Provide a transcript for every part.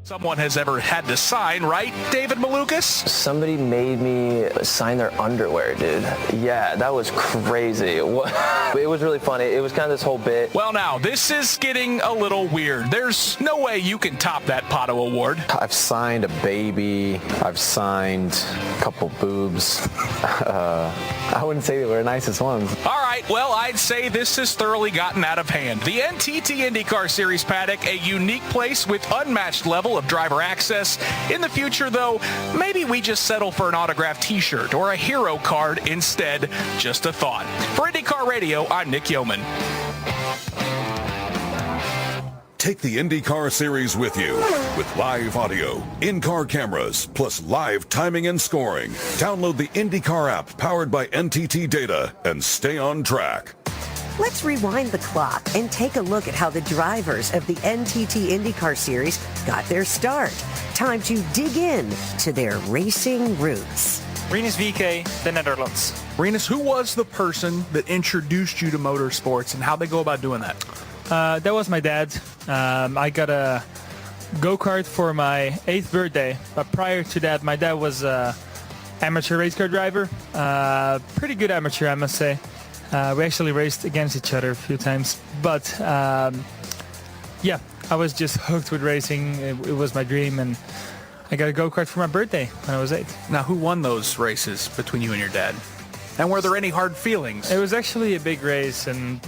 someone has ever had to sign, right, David Malukas? Somebody made me sign their underwear, dude. Yeah, that was crazy. It was really funny. It was kind of this whole bit. Well, now, this is getting a little weird. There's no way you can top that Palou award. I've signed a baby. I've signed a couple boobs. I wouldn't say they were the nicest ones. All right, well, I'd say this has thoroughly gotten out of hand. The NTT IndyCar Series paddock, a unique place with unmatched level of driver access. In the future, though, maybe we just settle for an autographed t-shirt or a hero card instead. Just a thought. For IndyCar Radio, I'm Nick Yeoman. Take the IndyCar Series with you with live audio, in-car cameras, plus live timing and scoring. Download the IndyCar app powered by NTT data and stay on track. Let's rewind the clock and take a look at how the drivers of the NTT IndyCar Series got their start. Time to dig in to their racing roots. Rinus VeeKay, the Netherlands. Rinus, who was the person that introduced you to motorsports and how'd they go about doing that? That was my dad. I got a go-kart for my 8th birthday, but prior to that, my dad was an amateur race car driver. Pretty good amateur, I must say. We actually raced against each other a few times, but yeah, I was just hooked with racing. It was my dream, and I got a go-kart for my birthday when I was 8. Now, who won those races between you and your dad? And were there any hard feelings? It was actually a big race, and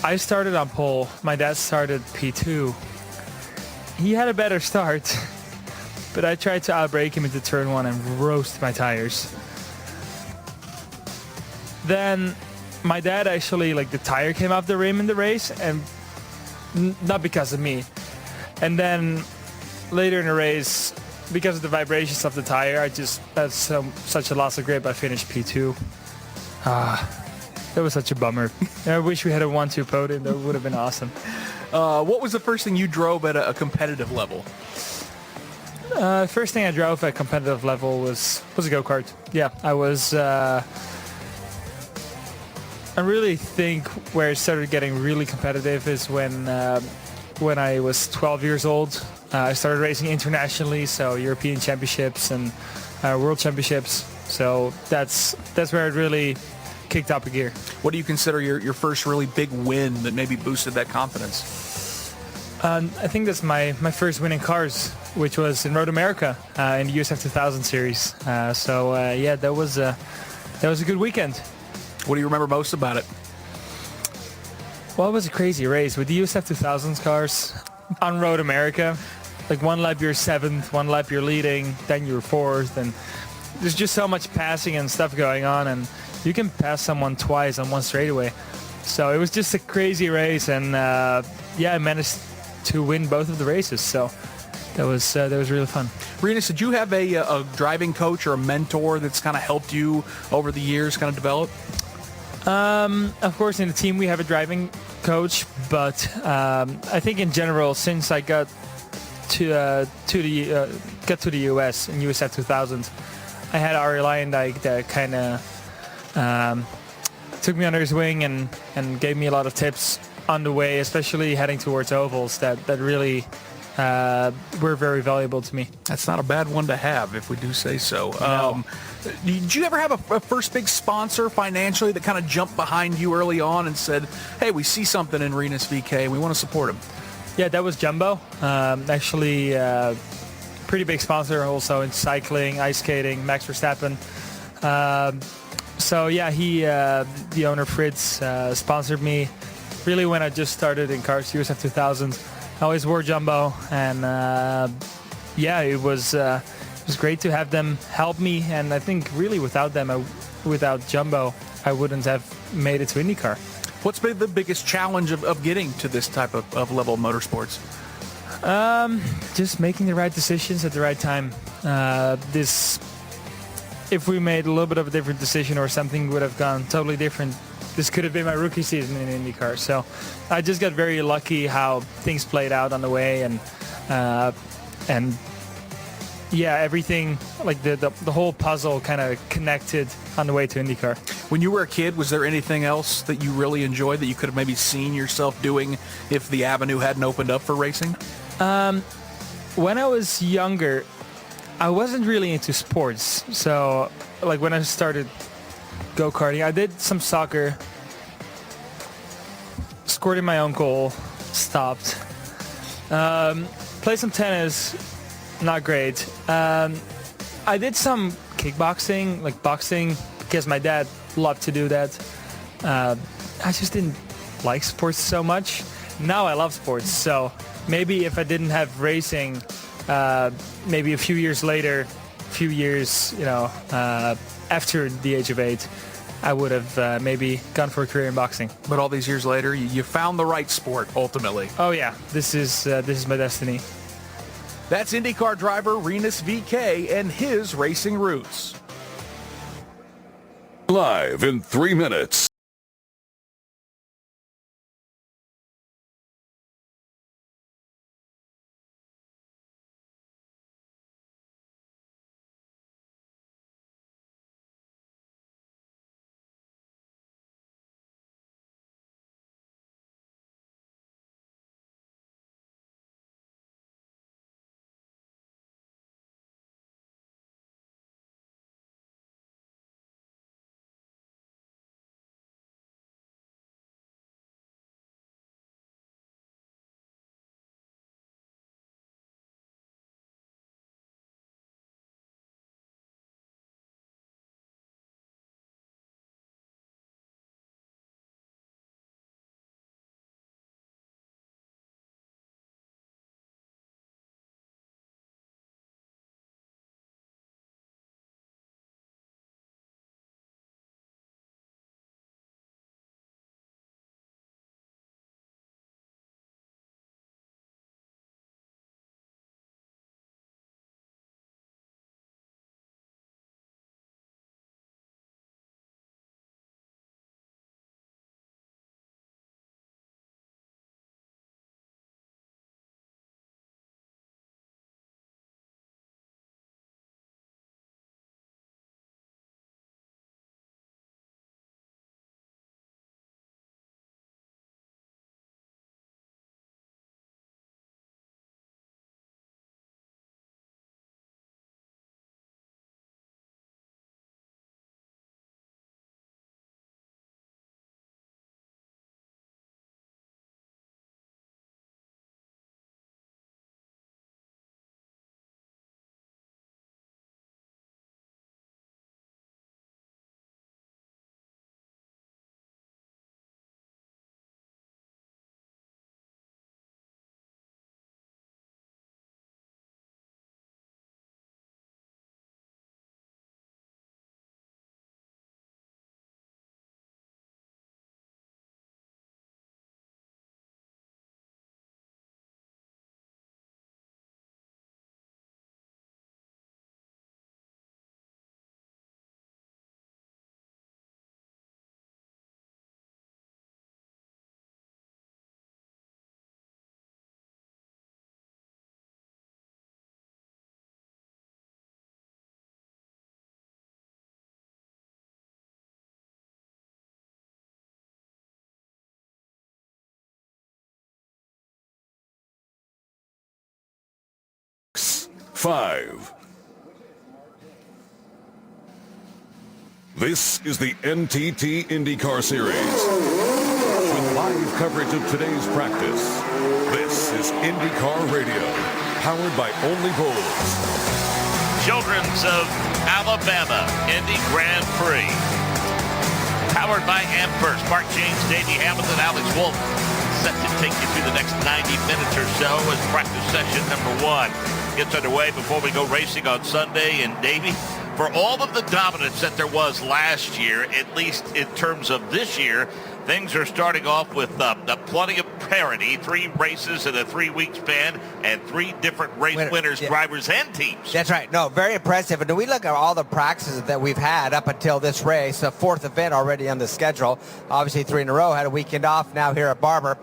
I started on pole. My dad started P2. He had a better start, but I tried to outbrake him into turn 1 and roast my tires. Then my dad actually, the tire came off the rim in the race, and not because of me. And then later in the race, because of the vibrations of the tire, that's such a loss of grip, I finished P2. That was such a bummer. I wish we had a 1-2 podium. That would have been awesome. What was the first thing you drove at a competitive level? First thing I drove at a competitive level was a go-kart. Yeah, I really think where it started getting really competitive is when I was 12 years old. I started racing internationally, so European championships and world championships. So that's where it really kicked up a gear. What do you consider your first really big win that maybe boosted that confidence? I think that's my first win in cars, which was in Road America in the USF 2000 series. Yeah, that was a good weekend. What do you remember most about it? Well, it was a crazy race with the USF 2000 cars on Road America. One lap you're 7th, one lap you're leading, then you're 4th, and there's just so much passing and stuff going on, and you can pass someone twice on one straightaway. So it was just a crazy race, and yeah, I managed to win both of the races. So that was really fun. Rinus, did you have a driving coach or a mentor that's kind of helped you over the years kind of develop? Of course, in the team we have a driving coach, but I think in general, since I got to the US in USF 2000, I had Ari Leyendijk that kind of took me under his wing and gave me a lot of tips on the way, especially heading towards ovals that really were very valuable to me. That's not a bad one to have, if we do say so. No. Did you ever have a first big sponsor financially that kind of jumped behind you early on and said, hey, we see something in Rinus VeeKay, we want to support him? Yeah, that was Jumbo. Actually, pretty big sponsor also in cycling, ice skating, Max Verstappen. So yeah, the owner Fritz, sponsored me really when I just started in cars, USF 2000. I always wore Jumbo, and yeah, it was great to have them help me. And I think really without them, without Jumbo, I wouldn't have made it to IndyCar. What's been the biggest challenge of getting to this type of level of motorsports? Just making the right decisions at the right time. If we made a little bit of a different decision or something would have gone totally different, this could have been my rookie season in IndyCar. So I just got very lucky how things played out on the way, and yeah, everything, like the whole puzzle kind of connected on the way to IndyCar. When you were a kid, was there anything else that you really enjoyed that you could have maybe seen yourself doing if the avenue hadn't opened up for racing? when I was younger, I wasn't really into sports. So, like when I started go-karting, I did some soccer, scored in my own goal, stopped. Played some tennis, not great. I did some kickboxing, like boxing, because my dad loved to do that. I just didn't like sports so much. Now I love sports, so maybe if I didn't have racing, maybe a few years later, after the age of 8, I would have maybe gone for a career in boxing. But all these years later, you found the right sport, ultimately. Oh yeah, this is my destiny. That's IndyCar driver Rinus VeeKay and his racing roots. Live in 3 minutes. Five. This is the NTT IndyCar Series. With live coverage of today's practice, this is IndyCar Radio, powered by Only Bulls. Children's of Alabama Indy Grand Prix. Powered by Amherst, Mark James, Davey Hamilton, Alex Wolf. Set to take you through the next 90 minutes or so as practice session number 1 gets underway before we go racing on Sunday. And Davey, for all of the dominance that there was last year, at least in terms of this year, things are starting off with plenty of parity. 3 races in a 3-week span and 3 different race winners, drivers, and teams. That's right. No, very impressive. And we look at all the practices that we've had up until this race, a 4th event already on the schedule. Obviously 3 in a row, had a weekend off now here at Barber.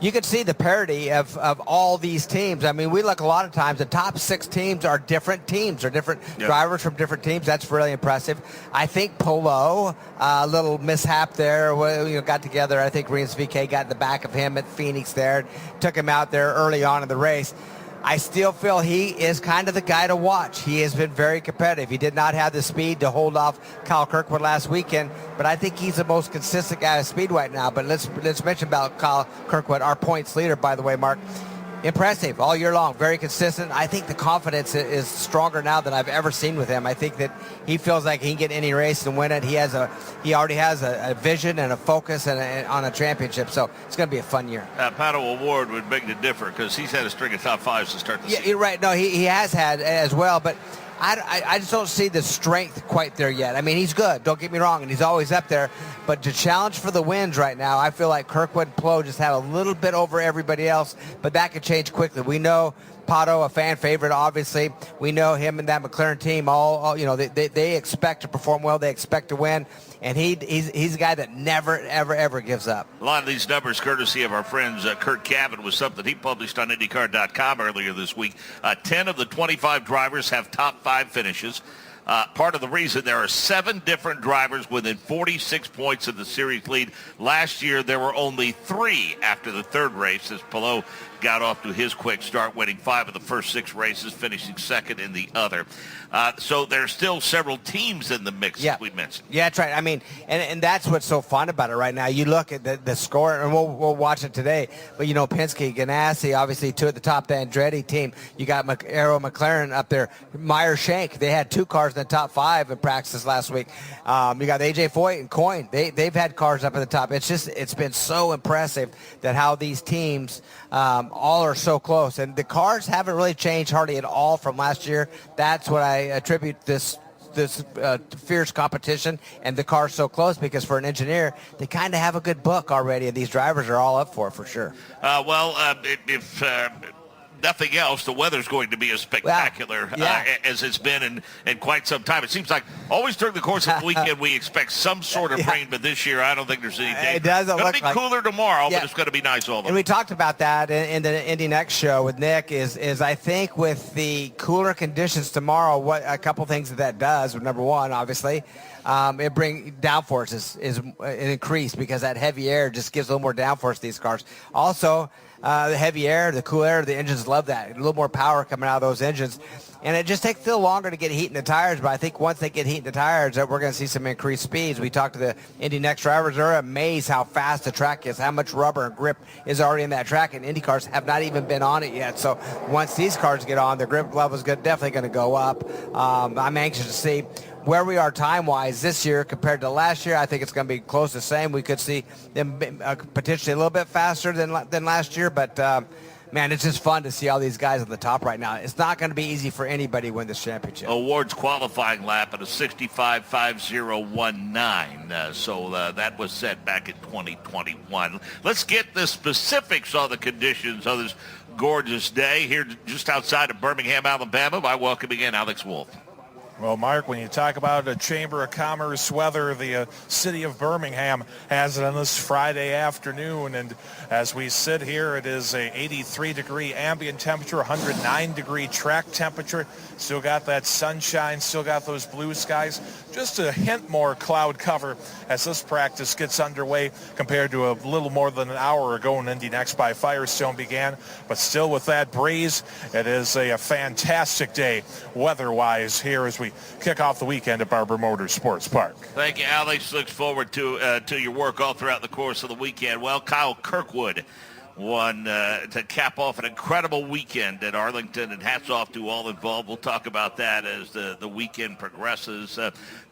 You can see the parity of all these teams. I mean, we look a lot of times, the top 6 teams are different teams, or different drivers from different teams. That's really impressive. I think Palou, a little mishap there, got together. I think Rinus VeeKay got in the back of him at Phoenix there, took him out there early on in the race. I still feel he is kind of the guy to watch. He has been very competitive. He did not have the speed to hold off Kyle Kirkwood last weekend, but I think he's the most consistent guy at speed right now. But let's mention about Kyle Kirkwood, our points leader, by the way, Mark. Impressive all year long, very consistent. I think the confidence is stronger now than I've ever seen with him. I think that he feels like he can get any race and win it. He already has a vision and a focus on a championship, so it's going to be a fun year. Paddle Award would beg to differ because he's had a string of top fives to start the season. Yeah, you're right. No, he has had as well, but I just don't see the strength quite there yet. I mean, he's good, don't get me wrong, and he's always up there. But to challenge for the wins right now, I feel like Kirkwood Palou just had a little bit over everybody else, but that could change quickly. We know Pato, a fan favorite, obviously. We know him and that McLaren team, all you know, they expect to perform well. They expect to win. And he's a guy that never, ever, ever gives up. A lot of these numbers, courtesy of our friends Kurt Cavan, was something he published on IndyCar.com earlier this week. 10 of the 25 drivers have top 5 finishes. Part of the reason there are 7 different drivers within 46 points of the series lead. Last year, there were only 3 after the third race as Palou got off to his quick start, winning 5 of the first 6 races, finishing second in the other. So there's still several teams in the mix, as we mentioned. Yeah, that's right. I mean, and that's what's so fun about it right now. You look at the score, and we'll watch it today. But, you know, Penske, Ganassi, obviously 2 at the top, the Andretti team. You got Arrow McLaren up there. Meyer Shank, they had 2 cars in the top 5 in practice last week. You got AJ Foyt and Coyne. They've had cars up at the top. It's been so impressive that how these teams all are so close. And the cars haven't really changed hardly at all from last year. That's what I attribute this fierce competition and the cars so close, because for an engineer, they kind of have a good book already, and these drivers are all up for sure. If nothing else, the weather's going to be as spectacular as it's been in quite some time. It seems like always during the course of the weekend we expect some sort of rain, but this year I don't think there's anything. It doesn't look like. It's going to be cooler tomorrow, but it's going to be nice all the way. And we talked about that in the Indy Next show with Nick, is I think with the cooler conditions tomorrow, what a couple things that does. Number one, obviously, it bring downforce is an increase, because that heavy air just gives a little more downforce to these cars. Also, the heavy air, the cool air, the engines love that. A little more power coming out of those engines. And it just takes a little longer to get heat in the tires, but I think once they get heat in the tires, that we're going to see some increased speeds. We talked to the Indy Next drivers. They're amazed how fast the track is, how much rubber and grip is already in that track, and Indy cars have not even been on it yet. So once these cars get on, the grip level is definitely going to go up. I'm anxious to see where we are time-wise this year compared to last year. I think it's going to be close to the same. We could see them potentially a little bit faster than last year, but man, it's just fun to see all these guys on the top right now. It's not going to be easy for anybody to win this championship. Awards qualifying lap at a 65.5019. So that was set back in 2021. Let's get the specifics on the conditions of this gorgeous day here just outside of Birmingham, Alabama, by welcoming in Alex Wolf. Well, Mark, when you talk about a Chamber of Commerce weather, the city of Birmingham has it on this Friday afternoon. And as we sit here, it is a 83-degree ambient temperature, 109-degree track temperature. Still got that sunshine, still got those blue skies. Just a hint more cloud cover as this practice gets underway compared to a little more than an hour ago when Indy Next by Firestone began. But still with that breeze, it is a fantastic day weather-wise here as we kick off the weekend at Barber Motorsports Park. Thank you, Alex. Looks forward to your work all throughout the course of the weekend. Well, Kyle Kirkwood won to cap off an incredible weekend at Arlington, and hats off to all involved. We'll talk about that as the weekend progresses.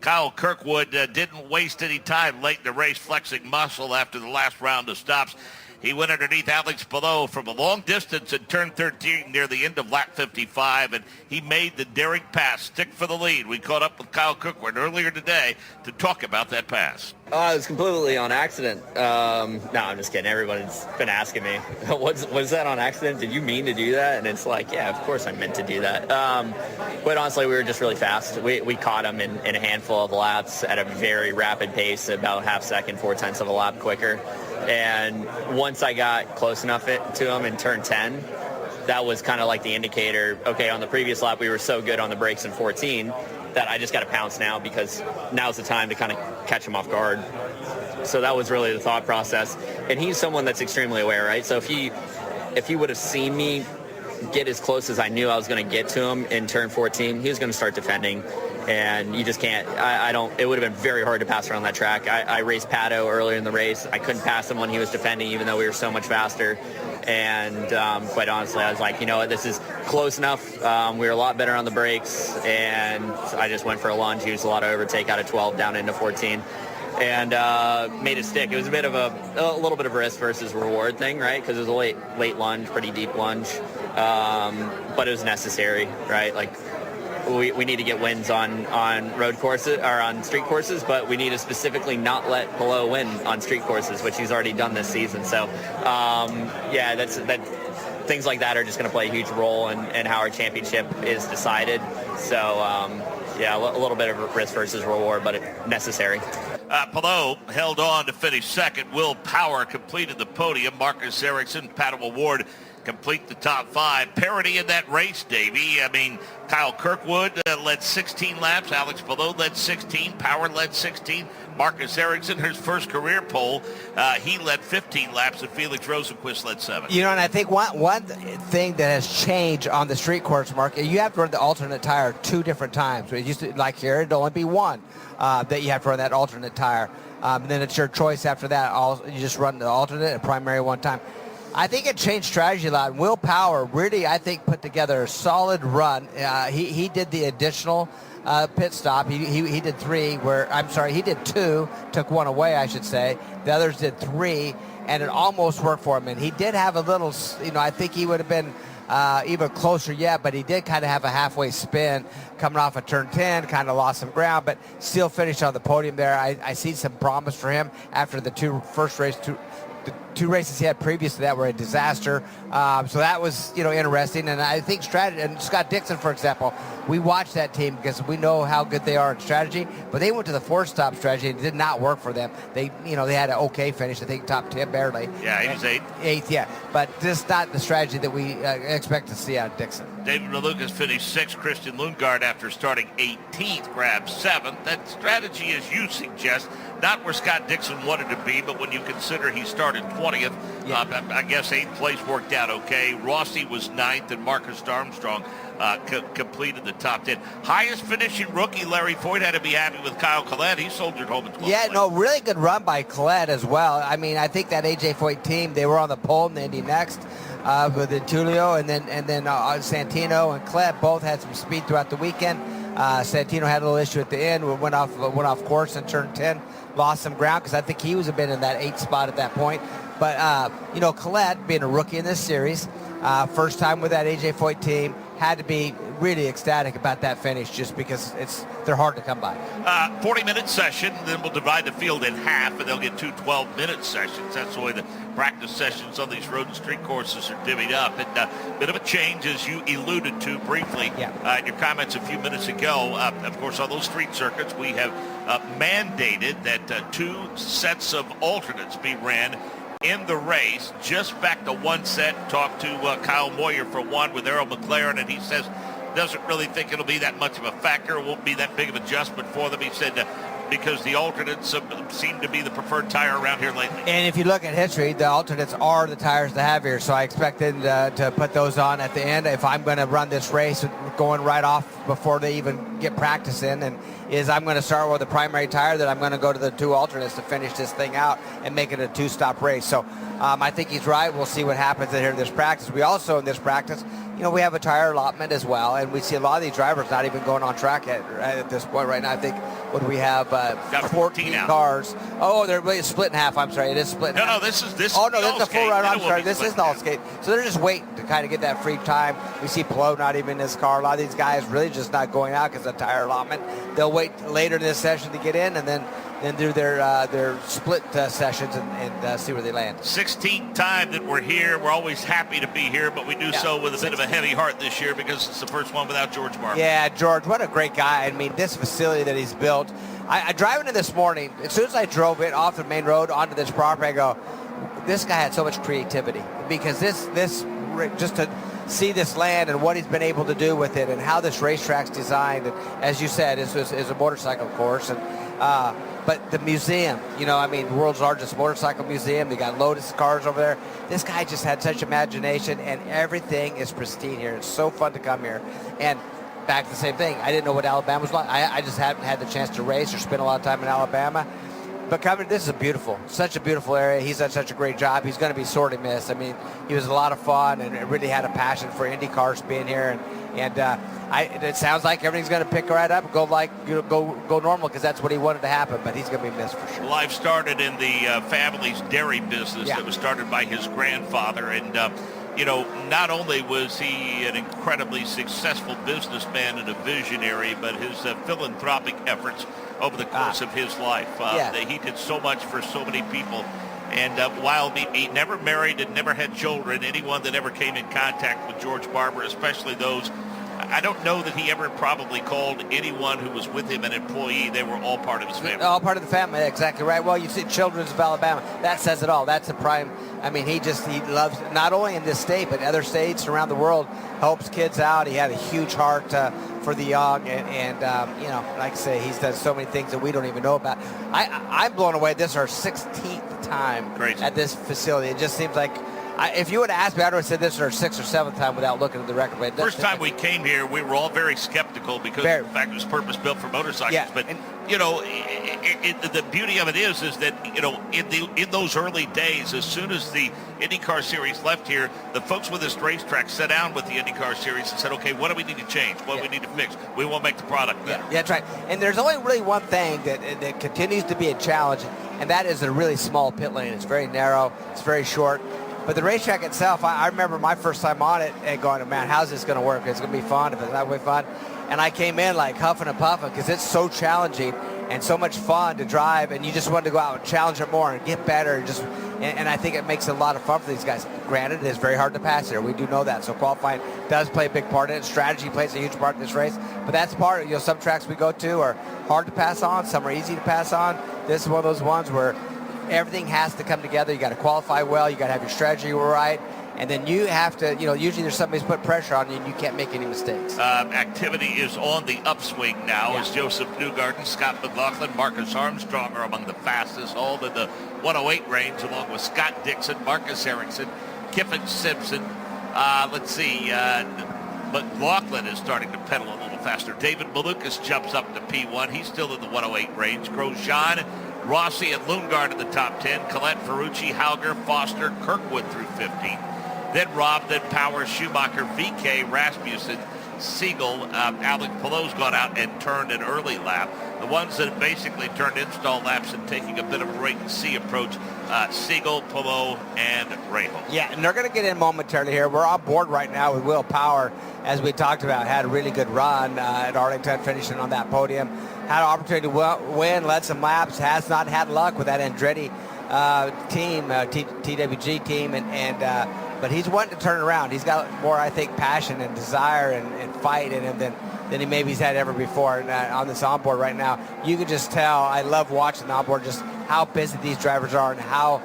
Kyle Kirkwood didn't waste any time late in the race flexing muscle after the last round of stops. He went underneath Alex Palou from a long distance in turn 13 near the end of lap 55, and he made the daring pass, stick for the lead. We caught up with Kyle Kirkwood earlier today to talk about that pass. It was completely on accident. No, I'm just kidding. Everyone's been asking me, was that on accident? Did you mean to do that? And it's like, yeah, of course I meant to do that. But honestly, we were just really fast. We caught him in a handful of laps at a very rapid pace, about half second, 4/10 of a lap quicker. And once I got close enough to him in turn 10, that was kind of like the indicator, okay, on the previous lap we were so good on the brakes in 14 that I just got to pounce now, because now's the time to kind of catch him off guard. So that was really the thought process. And he's someone that's extremely aware, right? So if he would have seen me get as close as I knew I was going to get to him in turn 14, he was going to start defending. And you just can't, it would have been very hard to pass around that track. I raced Palou earlier in the race. I couldn't pass him when he was defending, even though we were so much faster. And quite honestly, I was like, you know what, this is close enough. We were a lot better on the brakes, and I just went for a lunge, used a lot of overtake out of 12 down into 14. And made it stick. It was a bit of a little bit of a risk versus reward thing, right? Because it was a late lunge, pretty deep lunge, but it was necessary, right? Like we need to get wins on road courses or on street courses, but we need to specifically not let Palou win on street courses, which he's already done this season. So yeah, things like that are just going to play a huge role in how our championship is decided. So yeah, a little bit of risk versus reward, but necessary. Palou held on to finish second. Will Power completed the podium. Marcus Ericsson, Pat Award complete the top 5. Parity in that race, Davey. I mean, Kyle Kirkwood led 16 laps. Alex Palou led 16. Power led 16. Marcus Ericsson, his first career pole, he led 15 laps, and Felix Rosenquist led 7. You know, and I think one thing that has changed on the street course, Mark, you have to run the alternate tire 2 different times. It used to, like here, it'd only be one that you have to run that alternate tire. And then it's your choice after that. You just run the alternate and primary one time. I think it changed strategy a lot. Will Power really, I think, put together a solid run. He did the additional pit stop. He did 3, he did 2, took 1 away, I should say. The others did 3, and it almost worked for him. And he did have a little, I think he would have been even closer yet, but he did kind of have a halfway spin coming off of turn 10, kind of lost some ground, but still finished on the podium there. I see some promise for him after the 2 races he had previous to that were a disaster. So that was, interesting. And I think strategy, and Scott Dixon, for example, we watched that team because we know how good they are in strategy, but they went to the 4-stop strategy and it did not work for them. They had an okay finish, I think top 10 barely. Yeah, he was 8th. 8th, yeah. But just not the strategy that we expect to see out of Dixon. David Malukas finished 6th. Christian Lundgaard, after starting 18th, grabbed 7th. That strategy, as you suggest, not where Scott Dixon wanted to be, but when you consider he started 20th, I guess 8th place worked out okay. Rossi was 9th, and Marcus Armstrong completed the top 10. Highest finishing rookie, Larry Foyt, had to be happy with Kyle Collette. He soldiered home in 12th. Yeah, no, really good run by Collette as well. I mean, I think that AJ Foyt team, they were on the pole in the Indy Next with Tulio and then Santino and Collette both had some speed throughout the weekend. Santino had a little issue at the end. Went off course in turn 10, lost some ground because I think he was a bit in that 8th spot at that point. But, Collette, being a rookie in this series, first time with that AJ Foyt team, had to be really ecstatic about that finish just because they're hard to come by. 40-minute session, then we'll divide the field in half, and they'll get 2 12-minute sessions. That's the way the practice sessions on these road and street courses are divvied up. And a bit of a change, as you alluded to briefly in your comments a few minutes ago. Of course, on those street circuits, we have mandated that 2 sets of alternates be ran in the race. Just back to 1 set. Talked to Kyle Moyer for 1 with Errol McLaren, and he says doesn't really think it'll be that much of a factor. It won't be that big of adjustment for them. He said because the alternates seem to be the preferred tire around here lately. And if you look at history, the alternates are the tires to have here, so I expect them to put those on at the end. If I'm going to run this race going right off before they even get practice in, and I'm going to start with the primary tire, then I'm going to go to the 2 alternates to finish this thing out and make it a 2-stop race. So I think he's right. We'll see what happens here in this practice. We also, in this practice, we have a tire allotment as well, and we see a lot of these drivers not even going on track at this point right now. I think what we have 14 cars. Oh, they're really split in half. I'm sorry, it is split in half. No, this is this is the full run. I'm sorry, this is the all-skate. So they're just waiting to kind of get that free time. We see Palou not even in his car. A lot of these guys really just not going out because of the tire allotment. They'll wait later in this session to get in, and then do their split sessions and see where they land. 16th time that we're here. We're always happy to be here, but we do so with a bit of a heavy heart this year because it's the first one without George Barber. Yeah, George, what a great guy. I mean, this facility that he's built. I driving in this morning, as soon as I drove it off the main road onto this property, I go, this guy had so much creativity because this just to see this land and what he's been able to do with it and how this racetrack's designed. And as you said, is a motorcycle course. And But the museum, I mean, the world's largest motorcycle museum. They got Lotus cars over there. This guy just had such imagination, and everything is pristine here. It's so fun to come here. And back to the same thing. I didn't know what Alabama was like. I just haven't had the chance to race or spend a lot of time in Alabama. But coming, this is such a beautiful area. He's done such a great job. He's going to be sorely missed. I mean, he was a lot of fun and really had a passion for Indy cars being here. And it sounds like everything's going to pick right up and go normal, because that's what he wanted to happen. But he's going to be missed for sure. Life started in the family's dairy business that was started by his grandfather. And, not only was he an incredibly successful businessman and a visionary, but his philanthropic efforts over the course of his life. He did so much for so many people. And while he never married and never had children, anyone that ever came in contact with George Barber, especially those, I don't know that he ever probably called anyone who was with him an employee. They were all part of his family. All part of the family, exactly right. Well, you see Children's of Alabama. That says it all. That's a prime. I mean, he loves, not only in this state, but other states around the world, helps kids out. He had a huge heart for the young. And like I say, he's done so many things that we don't even know about. I'm blown away. This is our 16th time at this facility. It just seems like, if you would have asked me, I would have said this is our 6th or 7th time without looking at the record. But first time we came here, we were all very skeptical because of the fact it was purpose-built for motorcycles. Yeah, but, the beauty of it is that, in those early days, as soon as the IndyCar Series left here, the folks with this racetrack sat down with the IndyCar Series and said, okay, what do we need to change? What do we need to fix? We want to make the product better. Yeah, that's right. And there's only really one thing that continues to be a challenge, and that is a really small pit lane. It's very narrow. It's very short. But the racetrack itself, I remember my first time on it and going, man, how's this going to work? It's going to be fun. If it's not going to be fun. And I came in like huffing and puffing because it's so challenging and so much fun to drive, and you just want to go out and challenge it more and get better. And I think it makes it a lot of fun for these guys. Granted, it is very hard to pass here. We do know that. So qualifying does play a big part in it. Strategy plays a huge part in this race. But that's part of, some tracks we go to are hard to pass on. Some are easy to pass on. This is one of those ones where everything has to come together. You got to qualify well. You got to have your strategy right. And then you have to, usually there's somebody's put pressure on you and you can't make any mistakes. Activity is on the upswing now as Joseph Newgarden, Scott McLaughlin, Marcus Armstrong are among the fastest, all in the 108 range, along with Scott Dixon, Marcus Erickson, Kiffin Simpson. McLaughlin is starting to pedal a little faster. David Malukas jumps up to P1. He's still in the 108 range. Grosjean, Rossi, and Lundgaard in the top 10. Collette, Ferrucci, Hauger, Foster, Kirkwood through 15. Then Robb, then Powers, Schumacher, VeeKay, Rasmussen, Siegel. Alec Palou's gone out and turned an early lap. The ones that basically turned install laps and taking a bit of a wait-and-see approach, Siegel, Palou, and Rahal. Yeah, and they're going to get in momentarily here. We're on board right now with Will Power, as we talked about. Had a really good run at Arlington, finishing on that podium. Had an opportunity to win, led some laps. Has not had luck with that Andretti team, TWG team, but he's wanting to turn it around. He's got more, I think, passion and desire and fight in him than he maybe has had ever before. And on this onboard right now, you can just tell. I love watching the onboard, just how busy these drivers are and how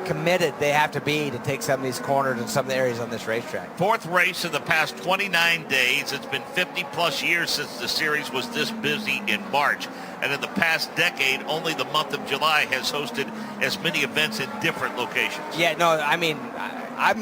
committed they have to be to take some of these corners and some of the areas on this racetrack. Fourth race in the past 29 days. It's been 50-plus years since the series was this busy in March. And in the past decade, only the month of July has hosted as many events in different locations. Yeah, no, I mean, I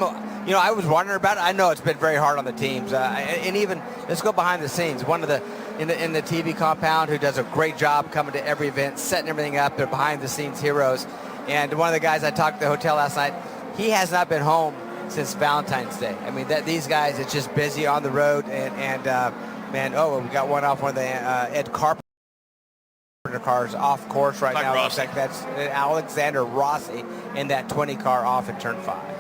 was wondering about it. I know it's been very hard on the teams. And even, let's go behind the scenes. One of the, in the TV compound, who does a great job coming to every event, setting everything up. They're behind-the-scenes heroes. And one of the guys I talked to at the hotel last night, he has not been home since Valentine's Day. I mean, these guys, it's just busy on the road. And we got one off one of the Ed Carpenter cars off course right now. Looks like that's Alexander Rossi in that 20 car off at turn 5.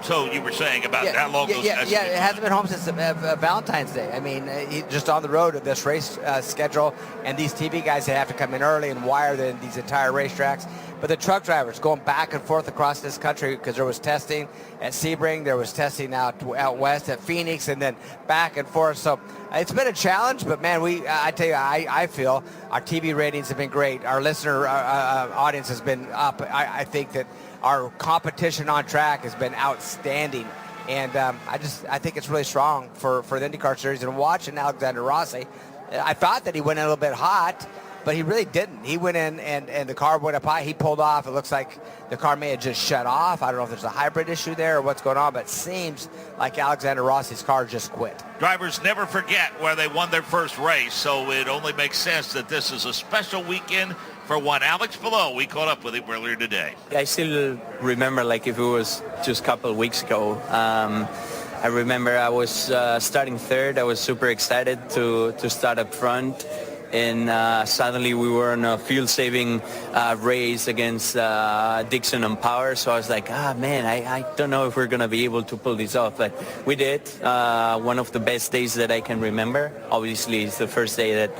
So you were saying about how long those guys it hasn't been home since Valentine's Day. I mean, he's just on the road at this race schedule, and these TV guys, they have to come in early and wire these entire racetracks. But the truck drivers going back and forth across this country, because there was testing at Sebring, there was testing out west at Phoenix, and then back and forth. So it's been a challenge, but man, I tell you, I feel our TV ratings have been great. Our listener audience has been up. I think that our competition on track has been outstanding. And I think it's really strong for the IndyCar Series. And watching Alexander Rossi, I thought that he went a little bit hot, but he really didn't. He went in and the car went up high. He pulled off. It looks like the car may have just shut off. I don't know if there's a hybrid issue there or what's going on, but it seems like Alexander Rossi's car just quit. Drivers never forget where they won their first race, so it only makes sense that this is a special weekend for one. Alex Palou, we caught up with him earlier today. I still remember like if it was just a couple of weeks ago. I remember I was starting third. I was super excited to start up front. And suddenly we were on a fuel-saving race against Dixon and Power. So I was like, man, I don't know if we're going to be able to pull this off. But we did. One of the best days that I can remember. Obviously, it's the first day that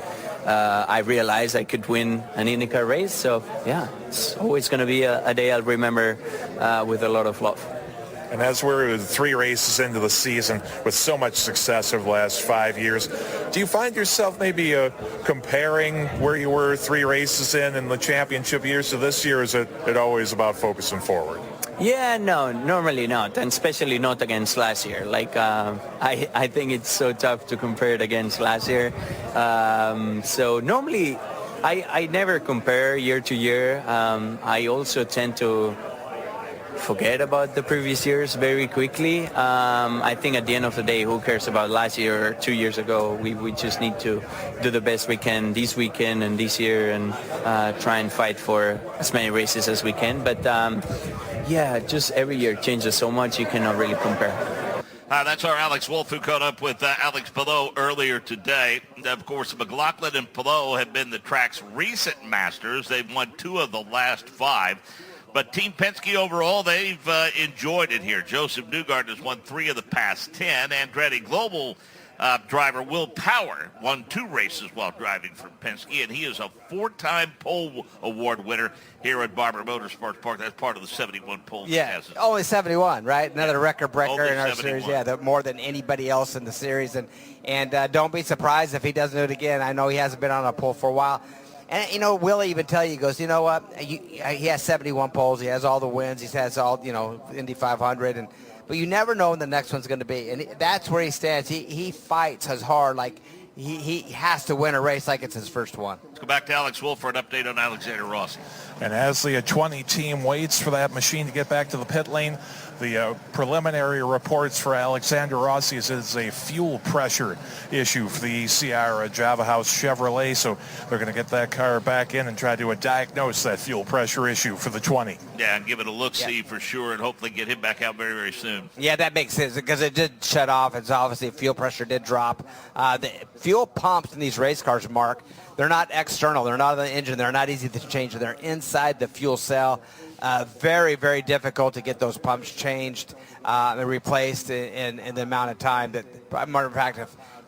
I realized I could win an IndyCar race. So, yeah, it's always going to be a day I'll remember with a lot of love. And as we're 3 races into the season with so much success over the last 5 years, do you find yourself maybe comparing where you were 3 races in the championship years to this year? Or is it always about focusing forward? Yeah, no, normally not, and especially not against last year. Like, I think it's so tough to compare it against last year. So normally, I never compare year to year. I also tend to forget about the previous years very quickly. I think at the end of the day, who cares about last year or 2 years ago? We just need to do the best we can this weekend and this year and try and fight for as many races as we can. But yeah, just every year changes so much you cannot really compare. That's our Alex Wolf, who caught up with Alex Palou earlier today. And of course, McLaughlin and Palou have been the track's recent masters. They've won 2 of the last 5. But Team Penske overall, they've enjoyed it here. Joseph Newgarden has won 3 of the past 10. Andretti Global driver Will Power won 2 races while driving for Penske, and he is a 4-time pole award winner here at Barber Motorsports Park. That's part of the 71 poles. Yeah, only 71, right? Another record breaker Only in our 71. series. Yeah, more than anybody else in the series. And don't be surprised if he doesn't do it again. I know he hasn't been on a pole for a while. And, you know, Will even tell you, he goes, you know what, he has 71 poles, he has all the wins, he has all, you know, Indy 500, but you never know when the next one's going to be. And that's where he stands. He fights as hard, like he has to win a race like it's his first one. Let's go back to Alex Wolf for an update on Alexander Rossi. And as the 20 team waits for that machine to get back to the pit lane, the preliminary reports for Alexander Rossi is it's a fuel pressure issue for the Sierra Java House Chevrolet. So they're going to get that car back in and try to diagnose that fuel pressure issue for the 20. Yeah, and give it a look-see for sure, and hopefully get him back out very, very soon. Yeah, that makes sense because it did shut off. It's obviously fuel pressure did drop. The fuel pumps in these race cars, Mark, they're not external. They're not on the engine. They're not easy to change. They're inside the fuel cell. Very, very difficult to get those pumps changed and replaced in the amount of time that, matter of fact,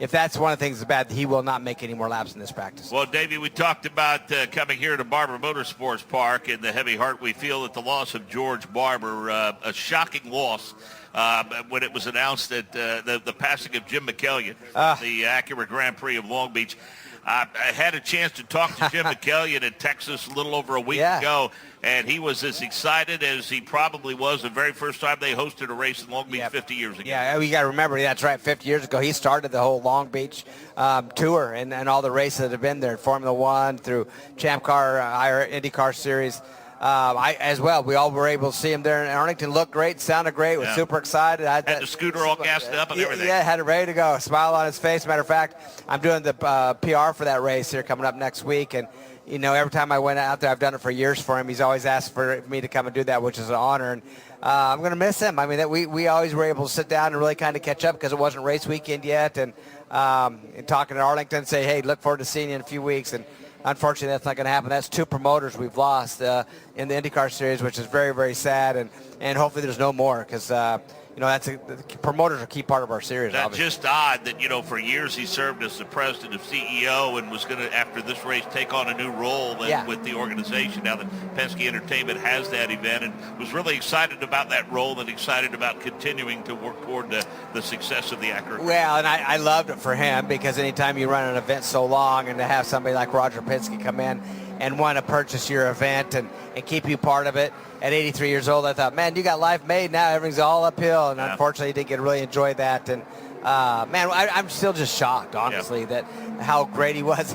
if that's one of the things that's bad, he will not make any more laps in this practice. Well, Davey, we talked about coming here to Barber Motorsports Park and the heavy heart we feel at the loss of George Barber, a shocking loss. When it was announced that the passing of Jim McKellion, the Acura Grand Prix of Long Beach. I had a chance to talk to Jim McKellion in Texas a little over a week ago, and he was as excited as he probably was the very first time they hosted a race in Long Beach 50 years ago. Yeah, you got to remember, that's right, 50 years ago, he started the whole Long Beach tour and all the races that have been there, Formula One through Champ Car, IndyCar Series. As well, we all were able to see him there in Arlington. Looked great, sounded great, was super excited. Had the scooter all gassed up and everything. Yeah, had it ready to go. Smile on his face. Matter of fact, I'm doing the PR for that race here coming up next week. And, you know, every time I went out there, I've done it for years for him. He's always asked for me to come and do that, which is an honor. And I'm going to miss him. I mean, we always were able to sit down and really kind of catch up because it wasn't race weekend yet. And talking to Arlington, say, hey, look forward to seeing you in a few weeks. And unfortunately, that's not going to happen. That's 2 promoters we've lost in the IndyCar Series, which is very, very sad. And hopefully there's no more because, you know, the promoters are a key part of our series. That's obviously. just odd that, you know, for years he served as the president of CEO and was going to, after this race, take on a new role with the organization now that Penske Entertainment has that event, and was really excited about that role and excited about continuing to work toward the success of the Acura. Well, and I loved it for him because anytime you run an event so long and to have somebody like Roger Penske come in and want to purchase your event and keep you part of it. At 83 years old, I thought, man, you got life made now. Everything's all uphill, and unfortunately, didn't get to really enjoy that. And man, I'm still just shocked, honestly, that how great he was.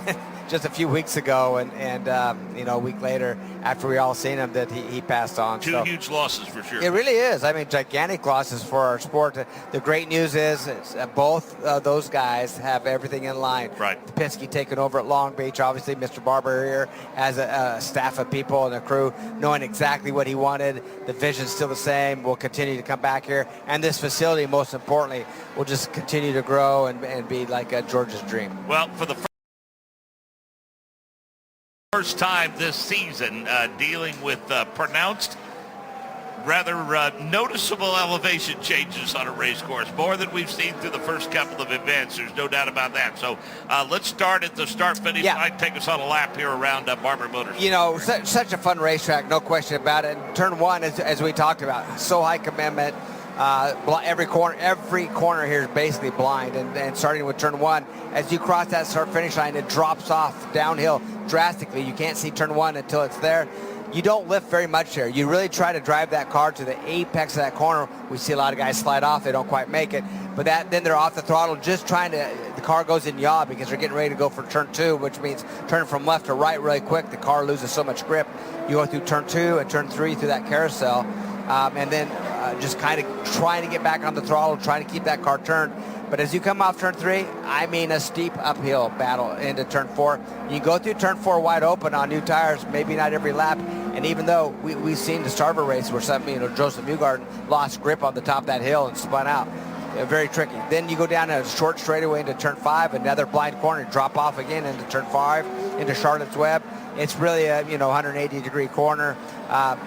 just a few weeks ago, and a week later, after we all seen him, that he passed on. Two huge losses for sure. It really is. I mean, gigantic losses for our sport. The great news is both those guys have everything in line. Right. Penske taking over at Long Beach. Obviously, Mr. Barber here has a staff of people and a crew knowing exactly what he wanted. The vision's still the same. We'll continue to come back here. And this facility, most importantly, will just continue to grow and be like George's dream. Well, for the first time this season, dealing with pronounced, rather noticeable elevation changes on a race course, more than we've seen through the first couple of events. There's no doubt about that. So let's start at the start-finish line. Take us on a lap here around Barber Motors. You know, such a fun racetrack, no question about it. Turn one, as we talked about, so high commitment. Every corner here is basically blind, and starting with turn one, as you cross that start-finish line, it drops off downhill drastically. You can't see turn one until it's there. You don't lift very much here. You really try to drive that car to the apex of that corner. We see a lot of guys slide off. They don't quite make it. But then they're off the throttle just trying to, the car goes in yaw because they're getting ready to go for turn two, which means turning from left to right really quick. The car loses so much grip. You go through turn two and turn three through that carousel. And then just kind of trying to get back on the throttle, trying to keep that car turned. But as you come off turn three, I mean a steep uphill battle into turn four. You go through turn four wide open on new tires, maybe not every lap. And even though we've seen the Starver race where Joseph Newgarden lost grip on the top of that hill and spun out. Very tricky. Then you go down a short straightaway into turn five, another blind corner, drop off again into turn five, into Charlotte's Web. It's really a 180-degree corner.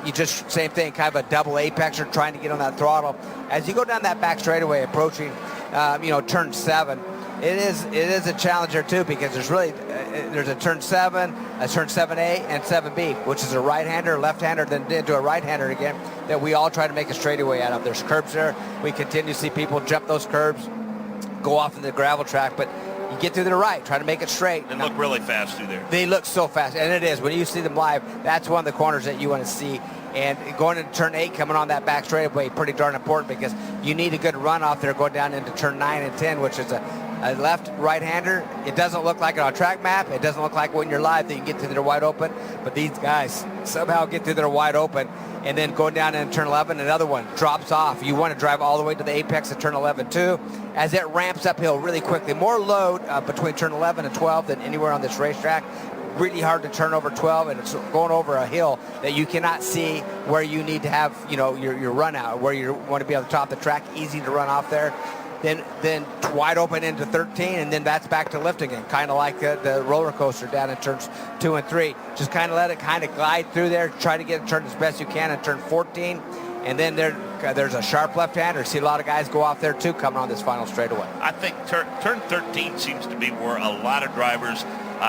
You just same thing, kind of a double apexer, trying to get on that throttle. As you go down that back straightaway, approaching turn seven, it is a challenge there too, because there's a turn 7, a turn 7A, and 7B, which is a right-hander, left-hander, then into a right-hander again, that we all try to make a straightaway out of. There's curbs there. We continue to see people jump those curbs, go off in the gravel track, but you get through to the right, try to make it straight. They look really fast through there. They look so fast, and it is. When you see them live, that's one of the corners that you want to see. And going into turn 8, coming on that back straightaway, pretty darn important, because you need a good run off there going down into turn 9 and 10, which is a left right-hander. It doesn't look like it on a track map. It doesn't look like when you're live that you get through there wide open. But these guys somehow get through there wide open. And then going down in turn 11, another one drops off. You want to drive all the way to the apex of turn 11 too, as it ramps uphill really quickly. More load between turn 11 and 12 than anywhere on this racetrack. Really hard to turn over 12, and it's going over a hill that you cannot see where you need to have your run out, where you want to be on the top of the track. Easy to run off there. Then wide open into 13, and then that's back to lift again, kind of like the roller coaster down in turns 2 and 3. Just kind of let it kind of glide through there, try to get it turned as best you can in turn 14, and then there's a sharp left-hander. See a lot of guys go off there too coming on this final straightaway. I think turn 13 seems to be where a lot of drivers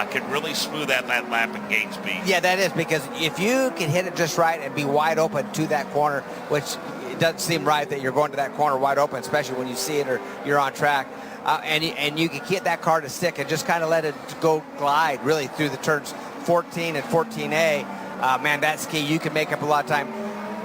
can really smooth out that lap and gain speed. Yeah, that is, because if you can hit it just right and be wide open to that corner, which it doesn't seem right that you're going to that corner wide open, especially when you see it or you're on track, and you can get that car to stick and just kind of let it go glide really through the turns 14 and 14A. Man, that's key. You can make up a lot of time.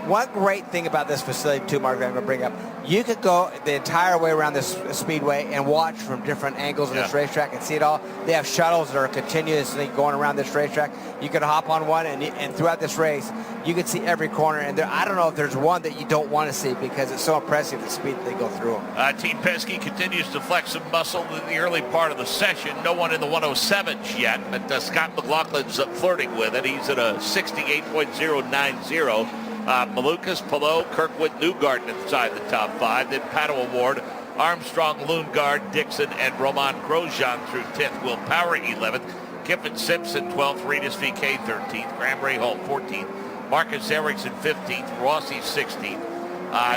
One great thing about this facility too, Mark, that I'm going to bring up, you could go the entire way around this speedway and watch from different angles of this racetrack and see it all. They have shuttles that are continuously going around this racetrack. You could hop on one, and throughout this race, you can see every corner. And I don't know if there's one that you don't want to see, because it's so impressive the speed that they go through them. Team Penske continues to flex some muscle in the early part of the session. No one in the 107s yet, but Scott McLaughlin's flirting with it. He's at a 68.090. Malukas, Palou, Kirkwood, Newgarden inside the top 5. Then Paddle Award, Armstrong, Lundgaard, Dixon, and Roman Grosjean through 10th. Will Power 11th. Kiffin Simpson 12th. Rinus VeeKay 13th. Graham Rahal 14th. Marcus Ericsson 15th. Rossi 16th.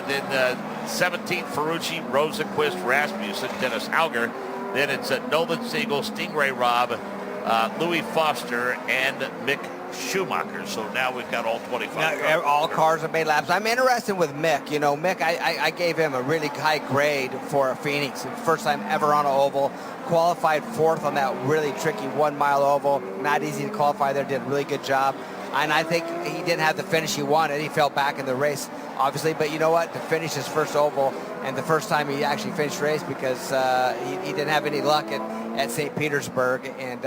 Then 17th, Ferrucci, Rosenquist, Rasmussen, Dennis Hauger. Then it's Nolan Siegel, Stingray Robb, Louis Foster, and Mick Schumacher. So now we've got all 25 cars. All cars have made laps. I'm interested with Mick. Mick, I gave him a really high grade for Phoenix. First time ever on an oval. Qualified 4th on that really tricky 1 mile oval. Not easy to qualify there. Did a really good job. And I think he didn't have the finish he wanted. He fell back in the race, obviously. But you know what? To finish his first oval, and the first time he actually finished the race, because he didn't have any luck at St. Petersburg. And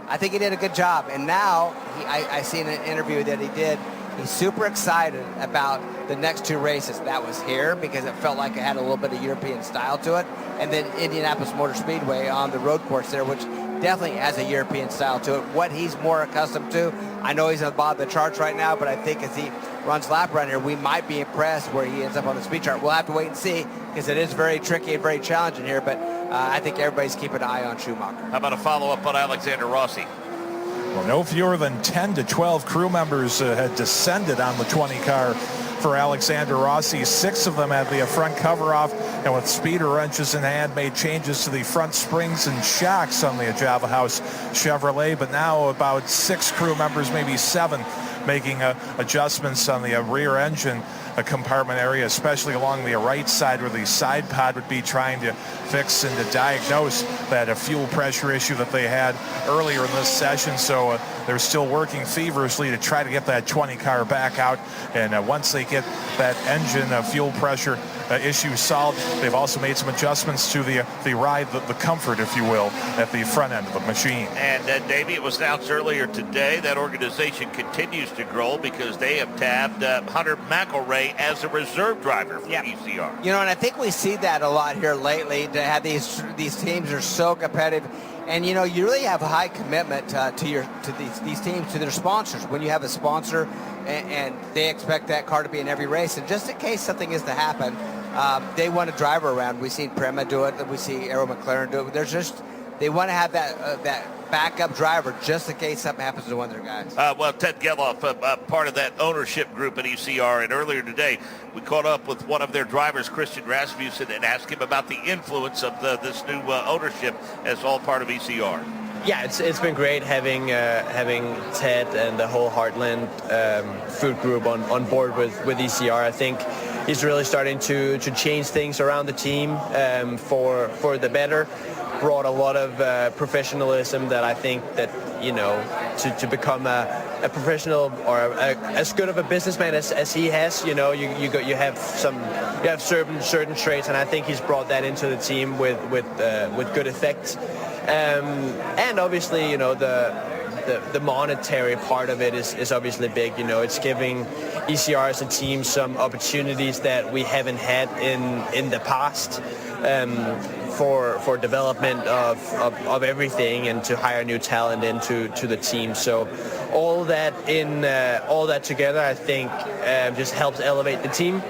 I think he did a good job. And now, I seen an interview that he did. He's super excited about the next 2 races. That was here because it felt like it had a little bit of European style to it. And then Indianapolis Motor Speedway on the road course there, which definitely has a European style to it. What he's more accustomed to, I know he's on the bottom of the charts right now, but I think as he runs lap around here, we might be impressed where he ends up on the speed chart. We'll have to wait and see because it is very tricky and very challenging here, but I think everybody's keeping an eye on Schumacher. How about a follow-up on Alexander Rossi? Well, no fewer than 10 to 12 crew members had descended on the 20 car for Alexander Rossi. 6 of them had the front cover off, and with speeder wrenches in hand, made changes to the front springs and shocks on the Java House Chevrolet. But now about 6 crew members, maybe 7, making adjustments on the rear engine compartment area, especially along the right side where the side pod would be, trying to fix and to diagnose that fuel pressure issue that they had earlier in this session. So they're still working feverishly to try to get that 20 car back out. And once they get that engine fuel pressure issue solved, they've also made some adjustments to the ride, the comfort, if you will, at the front end of the machine. And Davey, it was announced earlier today that organization continues to grow because they have tabbed Hunter McElray as a reserve driver for ECR. You know, and I think we see that a lot here lately, to have these teams are so competitive. And, you know, you really have a high commitment to these teams, to their sponsors. When you have a sponsor and they expect that car to be in every race, and just in case something is to happen, they want a driver around. We've seen Prema do it. We see Arrow McLaren do it. They want to have that backup driver just in case something happens to one of their guys. Well, Ted Geloff, part of that ownership group at ECR, and earlier today we caught up with one of their drivers, Christian Rasmussen, and asked him about the influence of this new ownership as all part of ECR. Yeah, it's been great having Ted and the whole Heartland food group on board with ECR. I think he's really starting to change things around the team for the better. Brought a lot of professionalism that I think that, you know, to become a professional or as good of a businessman as he has, you know, you have certain traits, and I think he's brought that into the team with good effect. And obviously, you know, the monetary part of it is obviously big. You know, it's giving ECR as a team some opportunities that we haven't had in the past for development of everything, and to hire new talent into the team. So all that together, I think, just helps elevate the team.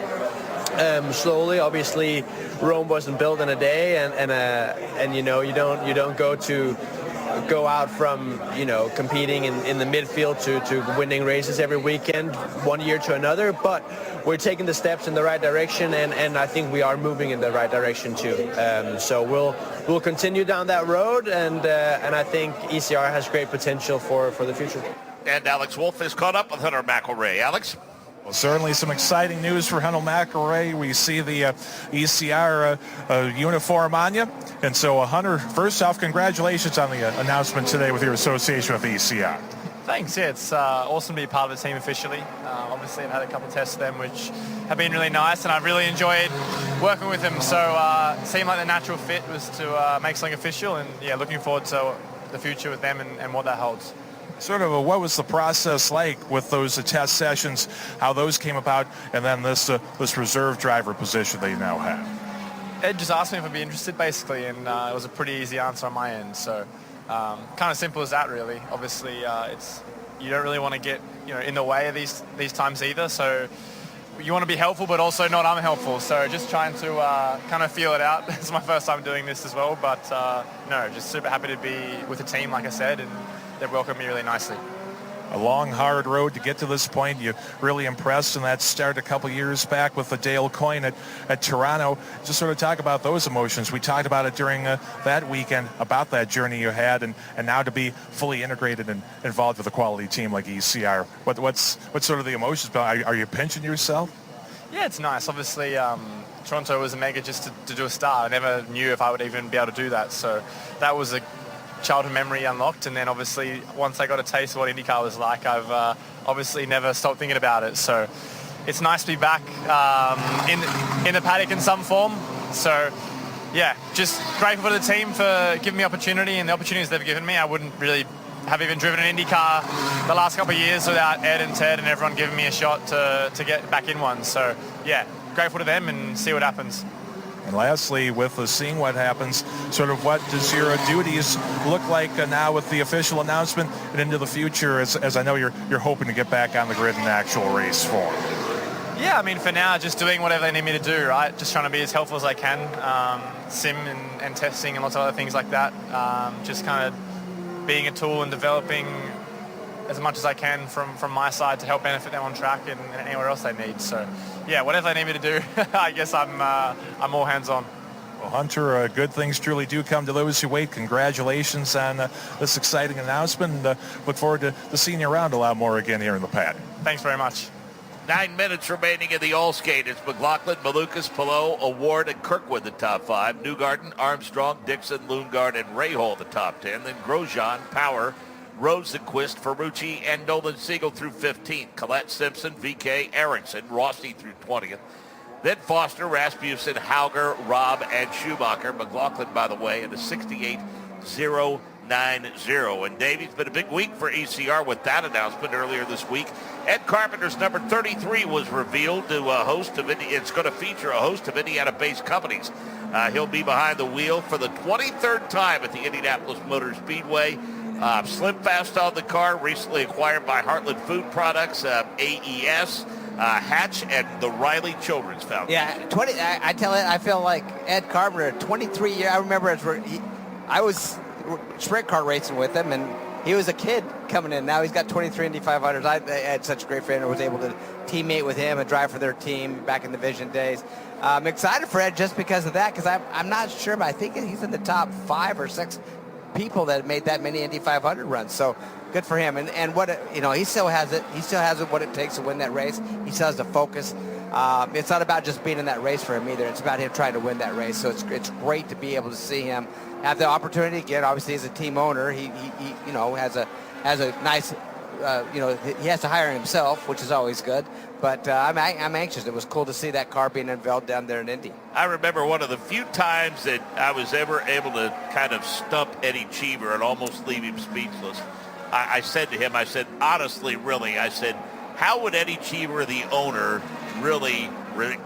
Slowly, obviously, Rome wasn't built in a day, and you know, you don't go out from, you know, competing in the midfield to winning races every weekend, one year to another, but we're taking the steps in the right direction, and I think we are moving in the right direction too. So we'll continue down that road, and I think ECR has great potential for the future. And Alex Wolff is caught up with Hunter McElray. Alex? Well, certainly some exciting news for Hunter McElray. We see the ECR uniform on you. And so, Hunter, first off, congratulations on the announcement today with your association with ECR. Thanks. Yeah, it's awesome to be part of the team officially. Obviously, I've had a couple of tests with them, which have been really nice, and I've really enjoyed working with them. So it seemed like the natural fit was to make something official, and yeah, looking forward to the future with them and what that holds. Sort of what was the process like with those test sessions, how those came about, and then this reserve driver position that you now have? Ed just asked me if I'd be interested, basically, and it was a pretty easy answer on my end. So kind of simple as that, really. Obviously, you don't really want to get, you know, in the way of these times either. So you want to be helpful, but also not unhelpful. So just trying to kind of feel it out. It's my first time doing this as well, but no, just super happy to be with the team, like I said, and they've welcomed me really nicely. A long, hard road to get to this point. You really impressed in that start a couple years back with the Dale Coyne at Toronto. Just sort of talk about those emotions. We talked about it during that weekend, about that journey you had, and now to be fully integrated and involved with a quality team like ECR. What's sort of the emotions? Are you pinching yourself? Yeah, it's nice. Obviously, Toronto was a mega just to do a start. I never knew if I would even be able to do that. So that was a childhood memory unlocked, and then obviously once I got a taste of what IndyCar was like, I've obviously never stopped thinking about it. So it's nice to be back in the paddock in some form. So yeah, just grateful for the team for giving me opportunity, and the opportunities they've given me, I wouldn't really have even driven an IndyCar the last couple of years without Ed and Ted and everyone giving me a shot to get back in one. So yeah, grateful to them and see what happens. And lastly, with seeing what happens, sort of what does your duties look like now with the official announcement and into the future, as I know you're hoping to get back on the grid in actual race form? Yeah, I mean, for now, just doing whatever they need me to do, right? Just trying to be as helpful as I can, sim and testing and lots of other things like that. Just kind of being a tool and developing as much as I can from my side to help benefit them on track and anywhere else they need. So, yeah, whatever they need me to do, I guess I'm all hands-on. Well, Hunter, good things truly do come to those who wait. Congratulations on this exciting announcement, and look forward to seeing you around a lot more again here in the paddock. Thanks very much. 9 minutes remaining in the all-skate. It's McLaughlin, Malukas, Palou, Award, and Kirkwood the top 5. Newgarden, Armstrong, Dixon, Lundgaard, and Rahal the top 10. Then Grosjean, Power, Rosenquist, Ferrucci, and Nolan Siegel through 15th. Collette, Simpson, VeeKay, Ericsson, Rossi through 20th. Then Foster, Rasmussen, Hauger, Robb, and Schumacher. McLaughlin, by the way, in a 68.090. And Davey, it's been a big week for ECR with that announcement earlier this week. Ed Carpenter's number 33 was revealed to a host of it's going to feature a host of Indiana-based companies. He'll be behind the wheel for the 23rd time at the Indianapolis Motor Speedway. Slim Fast on the car, recently acquired by Heartland Food Products, AES, Hatch, and the Riley Children's Foundation. Yeah, I tell it, I feel like Ed Carpenter, 23 years. I remember I was sprint car racing with him, and he was a kid coming in. Now he's got 23 Indy 500s. I had such a great friend. I was able to teammate with him and drive for their team back in the Vision days. I'm excited for Ed just because of that, because I'm not sure, but I think he's in the top 5 or 6 people that made that many Indy 500 runs. So good for him. And what he still has it. He still has what it takes to win that race. He still has the focus. It's not about just being in that race for him either. It's about him trying to win that race. So it's great to be able to see him have the opportunity again. Obviously, as a team owner, he has a nice. He has to hire himself, which is always good. But I'm anxious. It was cool to see that car being unveiled down there in Indy. I remember one of the few times that I was ever able to kind of stump Eddie Cheever and almost leave him speechless. I said to him, honestly, really, how would Eddie Cheever, the owner, really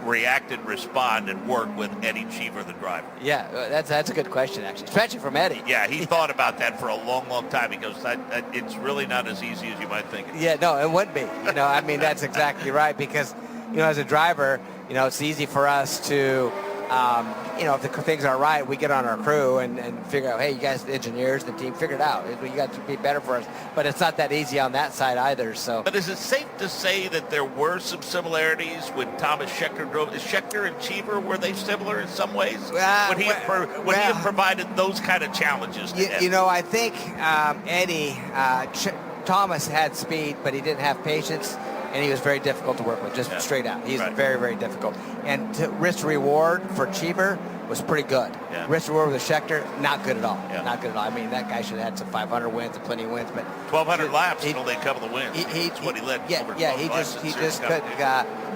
react and respond and work with Eddie Cheever, the driver? Yeah, that's a good question, actually, especially from Eddie. Yeah, he thought about that for a long, long time. He goes, it's really not as easy as you might think. Yeah, no, it wouldn't be. That's exactly right, because, as a driver, it's easy for us to, if the things aren't right, we get on our crew and figure out, hey, you guys, the engineers, the team, figure it out. You got to be better for us. But it's not that easy on that side either. So. But is it safe to say that there were some similarities when Thomas Scheckter drove? Is Scheckter and Cheever, were they similar in some ways? When he had provided those kind of challenges to him? I think Eddie, Thomas had speed, but he didn't have patience. And he was very difficult to work with, just straight out. He's very, very difficult. And risk reward for Cheever was pretty good. Yeah. Risk reward with Scheckter, not good at all. Yeah. Not good at all. I mean, that guy should have had some 500 wins and plenty of wins, but 1,200 laps and only a couple of wins. That's what he led.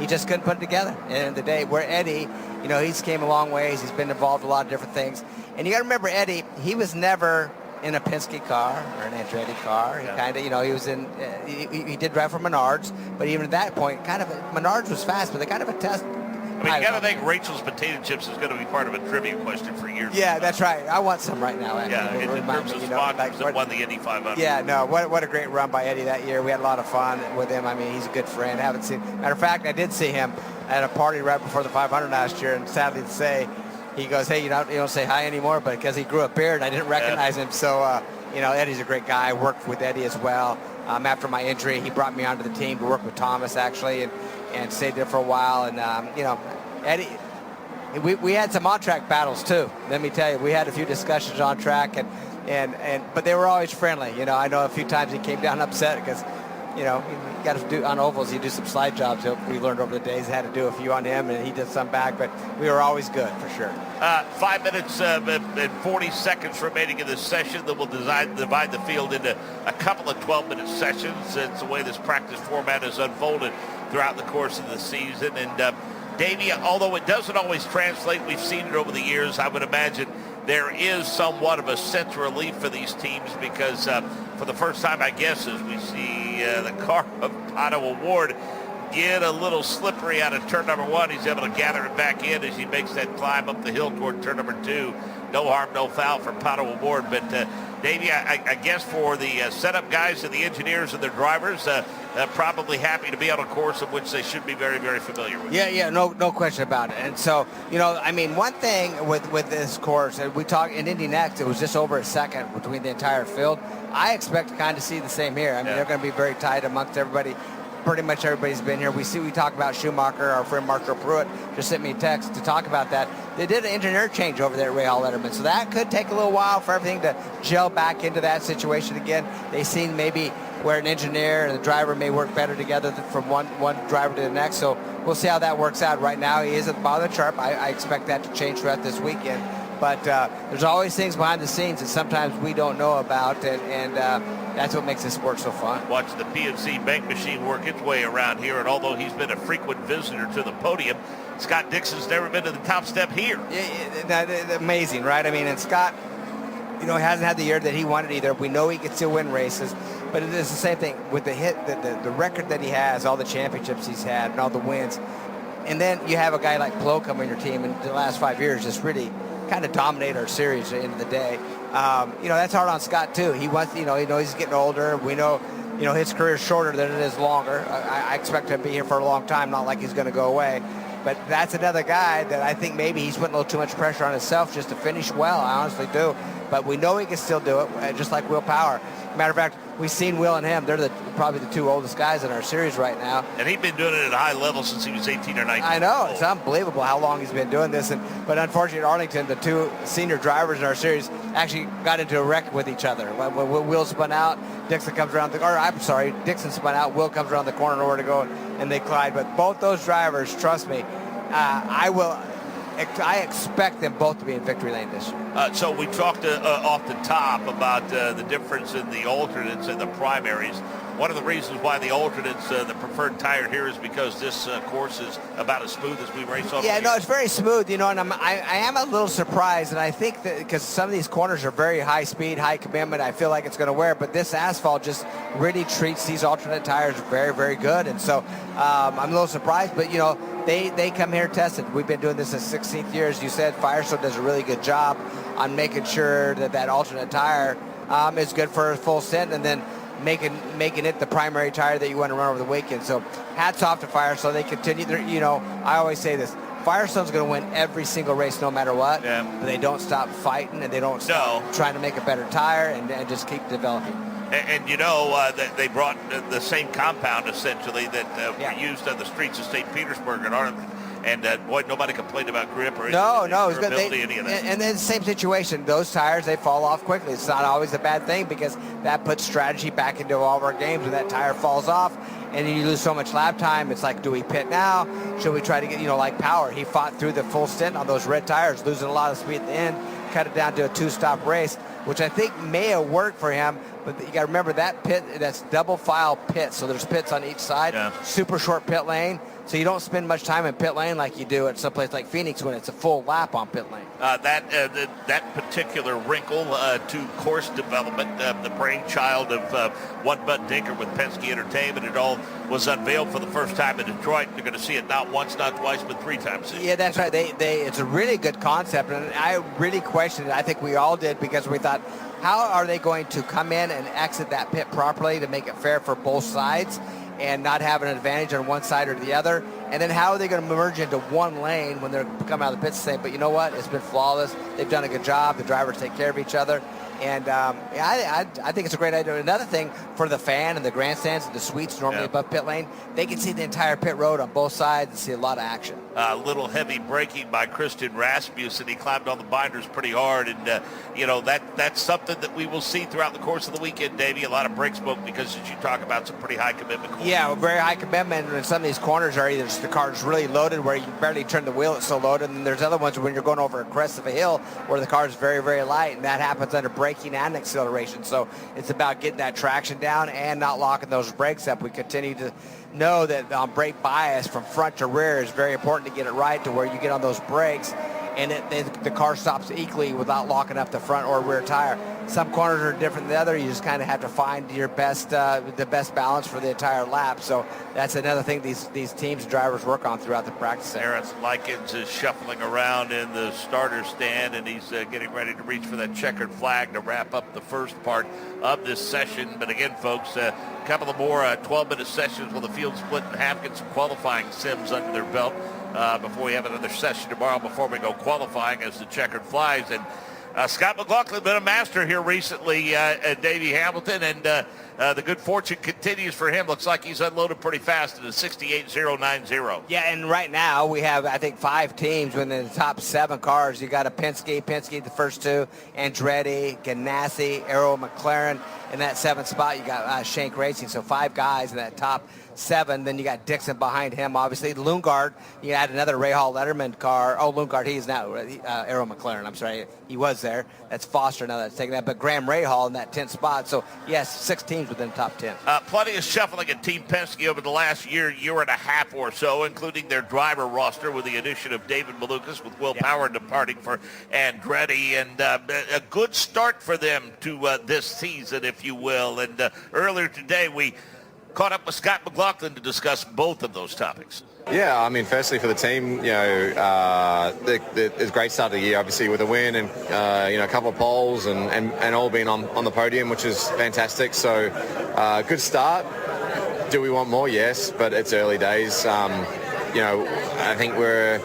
He just couldn't put it together. At the end of the day, where Eddie, he's came a long ways. He's been involved in a lot of different things. And you got to remember, Eddie, he was never in a Penske car or an Andretti car. He kind of, he was in, he did drive for Menards, but even at that point, Menards was fast, but they kind of a test. You got to think Rachel's potato chips is going to be part of a trivia question for years. Yeah, that's right. I want some right now. In terms of sponsors that won the Indy 500. Yeah, no, what a great run by Eddie that year. We had a lot of fun with him. I mean, he's a good friend. Matter of fact, I did see him at a party right before the 500 last year, and sadly to say, he goes, hey, you don't say hi anymore, but because he grew a beard, I didn't recognize him. So, Eddie's a great guy. I worked with Eddie as well. After my injury, he brought me onto the team to work with Thomas, actually, and stayed there for a while. And, Eddie, we had some on-track battles, too. Let me tell you, we had a few discussions on track, but they were always friendly. I know a few times he came down upset because, you got to do on ovals. You do some slide jobs. We learned over the days had to do a few on him, and he did some back. But we were always good for sure. 5 minutes and 40 seconds remaining in this session. Then we'll divide the field into a couple of 12-minute sessions. It's the way this practice format has unfolded throughout the course of the season. And Davey, although it doesn't always translate, we've seen it over the years. I would imagine there is somewhat of a sense of relief for these teams because for the first time, I guess, as we see the car of Pato O'Ward get a little slippery out of turn number 1. He's able to gather it back in as he makes that climb up the hill toward turn number 2. No harm, no foul for Pato O'Ward. But, Davey, I guess for the setup guys and the engineers and their drivers, probably happy to be on a course of which they should be very, very familiar with. Yeah, no question about it. And so, I mean, one thing with this course, and we talk in Indy Next, it was just over a second between the entire field. I expect to kind of see the same here. I mean, they're going to be very tight amongst everybody. Pretty much everybody's been here. We talk about Schumacher, our friend Marco Pruitt just sent me a text to talk about that. They did an engineer change over there at Ray Hall Letterman, so that could take a little while for everything to gel back into that situation again. They seen maybe where an engineer and the driver may work better together from one driver to the next, so we'll see how that works out. Right now, he is at the bottom of the chart. I expect that to change throughout this weekend. But there's always things behind the scenes that sometimes we don't know about, and that's what makes this sport so fun. Watch the PNC bank machine work its way around here, and although he's been a frequent visitor to the podium, Scott Dixon's never been to the top step here. Amazing, right? I mean, and Scott, he hasn't had the year that he wanted either. We know he can still win races, but it is the same thing with the record that he has, all the championships he's had, and all the wins. And then you have a guy like Palou come on your team, and the last 5 years just really kind of dominate our series at the end of the day. That's hard on Scott too. He wants, he knows he's getting older. We know, his career is shorter than it is longer. I expect him to be here for a long time, not like he's going to go away. But that's another guy that I think maybe he's putting a little too much pressure on himself just to finish well. I honestly do. But we know he can still do it, just like Will Power. Matter of fact, we've seen Will and him. They're probably the two oldest guys in our series right now. And he's been doing it at a high level since he was 18 or 19. I know. It's unbelievable how long he's been doing this. But unfortunately, at Arlington, the two senior drivers in our series actually got into a wreck with each other. When Will spun out, Dixon spun out, Will comes around the corner nowhere to go, and they collide. But both those drivers, trust me, I expect them both to be in victory lane this year. So we talked off the top about the difference in the alternates and the primaries. One of the reasons why the alternates, the preferred tire here, is because this course is about as smooth as we race on. Yeah, no, it's very smooth, and I am a little surprised, and I think that because some of these corners are very high speed, high commitment, I feel like it's going to wear, but this asphalt just really treats these alternate tires very, very good, and so I'm a little surprised, but they come here tested. We've been doing this in 16th year, as you said. Firestone does a really good job on making sure that alternate tire is good for a full stint, and then making it the primary tire that you want to run over the weekend. So hats off to Firestone. They continue. I always say this. Firestone's going to win every single race no matter what. Yeah. But they don't stop fighting, and they don't stop trying to make a better tire and just keep developing. And they brought the same compound, essentially, that were used on the streets of St. Petersburg and Arlington. And boy, nobody complained about grip or durability, any of that. And then the same situation. Those tires, they fall off quickly. It's not always a bad thing because that puts strategy back into all of our games. When that tire falls off and then you lose so much lap time, it's like, do we pit now? Should we try to get, like Power? He fought through the full stint on those red tires, losing a lot of speed at the end, cut it down to a two-stop race, which I think may have worked for him. But you got to remember that pit, that's double file pit. So there's pits on each side, super short pit lane. So you don't spend much time in pit lane like you do at some place like Phoenix when it's a full lap on pit lane. That particular wrinkle to course development, the brainchild of one Bud Dinker with Penske Entertainment, it all was unveiled for the first time in Detroit. You're going to see it not once, not twice, but 3 times. Yeah, that's right. It's a really good concept, and I really questioned it. I think we all did because we thought, how are they going to come in and exit that pit properly to make it fair for both sides and not have an advantage on one side or the other? And then how are they going to merge into one lane when they're coming out of the pits the same? But you know what? It's been flawless. They've done a good job. The drivers take care of each other. And I think it's a great idea. Another thing for the fan and the grandstands and the suites normally above pit lane, they can see the entire pit road on both sides and see a lot of action. A little heavy braking by Christian Rasmussen. He climbed on the binders pretty hard. And, that's something that we will see throughout the course of the weekend, Davey. A lot of brake smoke because, as you talk about, some pretty high commitment corners. Yeah, very high commitment. And some of these corners are either the car's really loaded where you can barely turn the wheel, it's so loaded. And there's other ones when you're going over a crest of a hill where the car is very, very light. And that happens under braking and acceleration. So it's about getting that traction down and not locking those brakes up. We continue to know that brake bias from front to rear is very important to get it right to where you get on those brakes and the car stops equally without locking up the front or rear tire. Some corners are different than the other. You just kind of have to find your best, the best balance for the entire lap. So that's another thing these teams and drivers work on throughout the practice. Aaron Likens is shuffling around in the starter stand, and he's getting ready to reach for that checkered flag to wrap up the first part of this session. But again, folks, a couple of more 12-minute sessions with the field split in half, get some qualifying sims under their belt before we have another session tomorrow before we go qualifying as the checkered flies. And Scott McLaughlin been a master here recently at Davey Hamilton, and the good fortune continues for him. Looks like he's unloaded pretty fast in the 68.090. Yeah, and right now we have, I think, 5 teams within the top 7 cars. You got a Penske the first 2, Andretti, Ganassi, Arrow McLaren. In that 7th spot, you got Shank Racing. So 5 guys in that top 7. Then you got Dixon behind him, obviously. Lundgaard, you add another Ray Hall Letterman car. Oh, Lundgaard, he's now Arrow McLaren. I'm sorry, he was there. That's Foster now that's taking that. But Graham Rahal in that 10th spot. So, yes, 6 teams within the top 10. Plenty of shuffling at Team Penske over the last year and a half or so, including their driver roster with the addition of David Malukas with Will Power departing for Andretti. And a good start for them to this season, if you will. And earlier today, we caught up with Scott McLaughlin to discuss both of those topics. Yeah, I mean, firstly for the team, it's a great start of the year, obviously with a win and a couple of poles and all being on the podium, which is fantastic. So good start. Do we want more? Yes, but it's early days. I think we're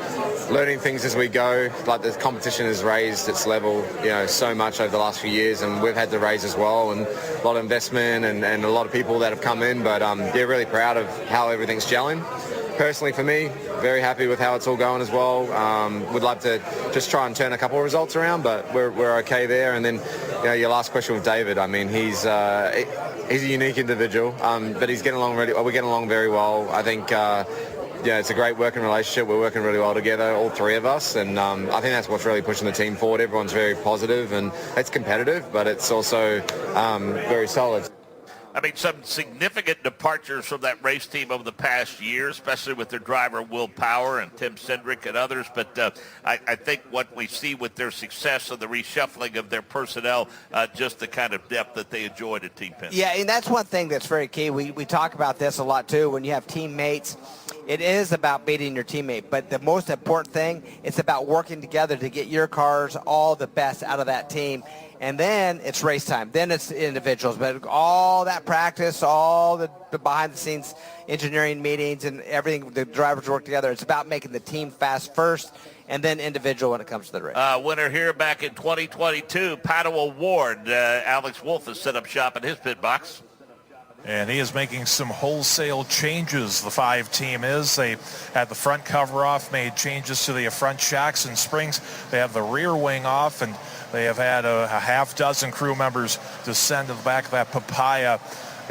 learning things as we go. Like the competition has raised its level, so much over the last few years, and we've had to raise as well, and a lot of investment and a lot of people that have come in. But really proud of how everything's gelling. Personally, for me, very happy with how it's all going as well. Would love to just try and turn a couple of results around, but we're okay there. And then, your last question with David. I mean, he's a unique individual, but he's getting along we're getting along very well. I think. It's a great working relationship. We're working really well together, all 3 of us, and I think that's what's really pushing the team forward. Everyone's very positive, and it's competitive, but it's also very solid. I mean, some significant departures from that race team over the past year, especially with their driver Will Power and Tim Cindric and others. But I think what we see with their success and the reshuffling of their personnel, just the kind of depth that they enjoyed at Team Penske. Yeah, and that's one thing that's very key. We talk about this a lot, too. When you have teammates, it is about beating your teammate. But the most important thing, it's about working together to get your cars all the best out of that team. And then it's race time. Then it's individuals. But all that practice, all the behind-the-scenes engineering meetings and everything, the drivers work together. It's about making the team fast first and then individual when it comes to the race. Winner here back in 2022, Palou Award. Alex Wolff has set up shop in his pit box. And he is making some wholesale changes, the 5 team is. They had the front cover off, made changes to the front shocks and springs. They have the rear wing off, and they have had a half dozen crew members descend to the back of that Papaya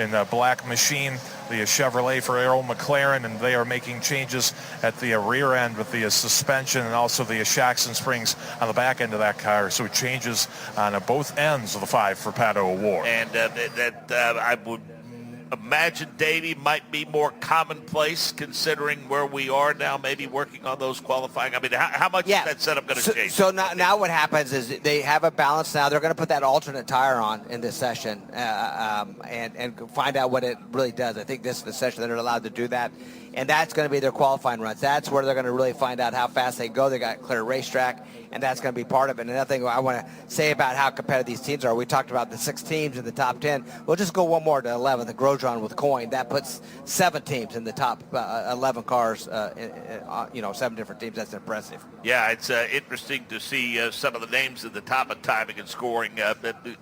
in a black machine, the Chevrolet for Arrow McLaren, and they are making changes at the rear end with the suspension and also the shocks and springs on the back end of that car. So changes on both ends of the 5 for Palou Award. And I would imagine Davey might be more commonplace considering where we are now, maybe working on those qualifying. I mean, how much is that setup going to change? So now what happens is they have a balance now. They're going to put that alternate tire on in this session and find out what it really does. I think this is the session that they're allowed to do that. And that's going to be their qualifying runs. That's where they're going to really find out how fast they go. They got clear racetrack, and that's going to be part of it. And another thing I want to say about how competitive these teams are, we talked about the 6 teams in the top 10. We'll just go one more to 11, the Grosjean with coin. That puts 7 teams in the top 11 cars, 7 different teams. That's impressive. Yeah, it's interesting to see some of the names at the top of timing and scoring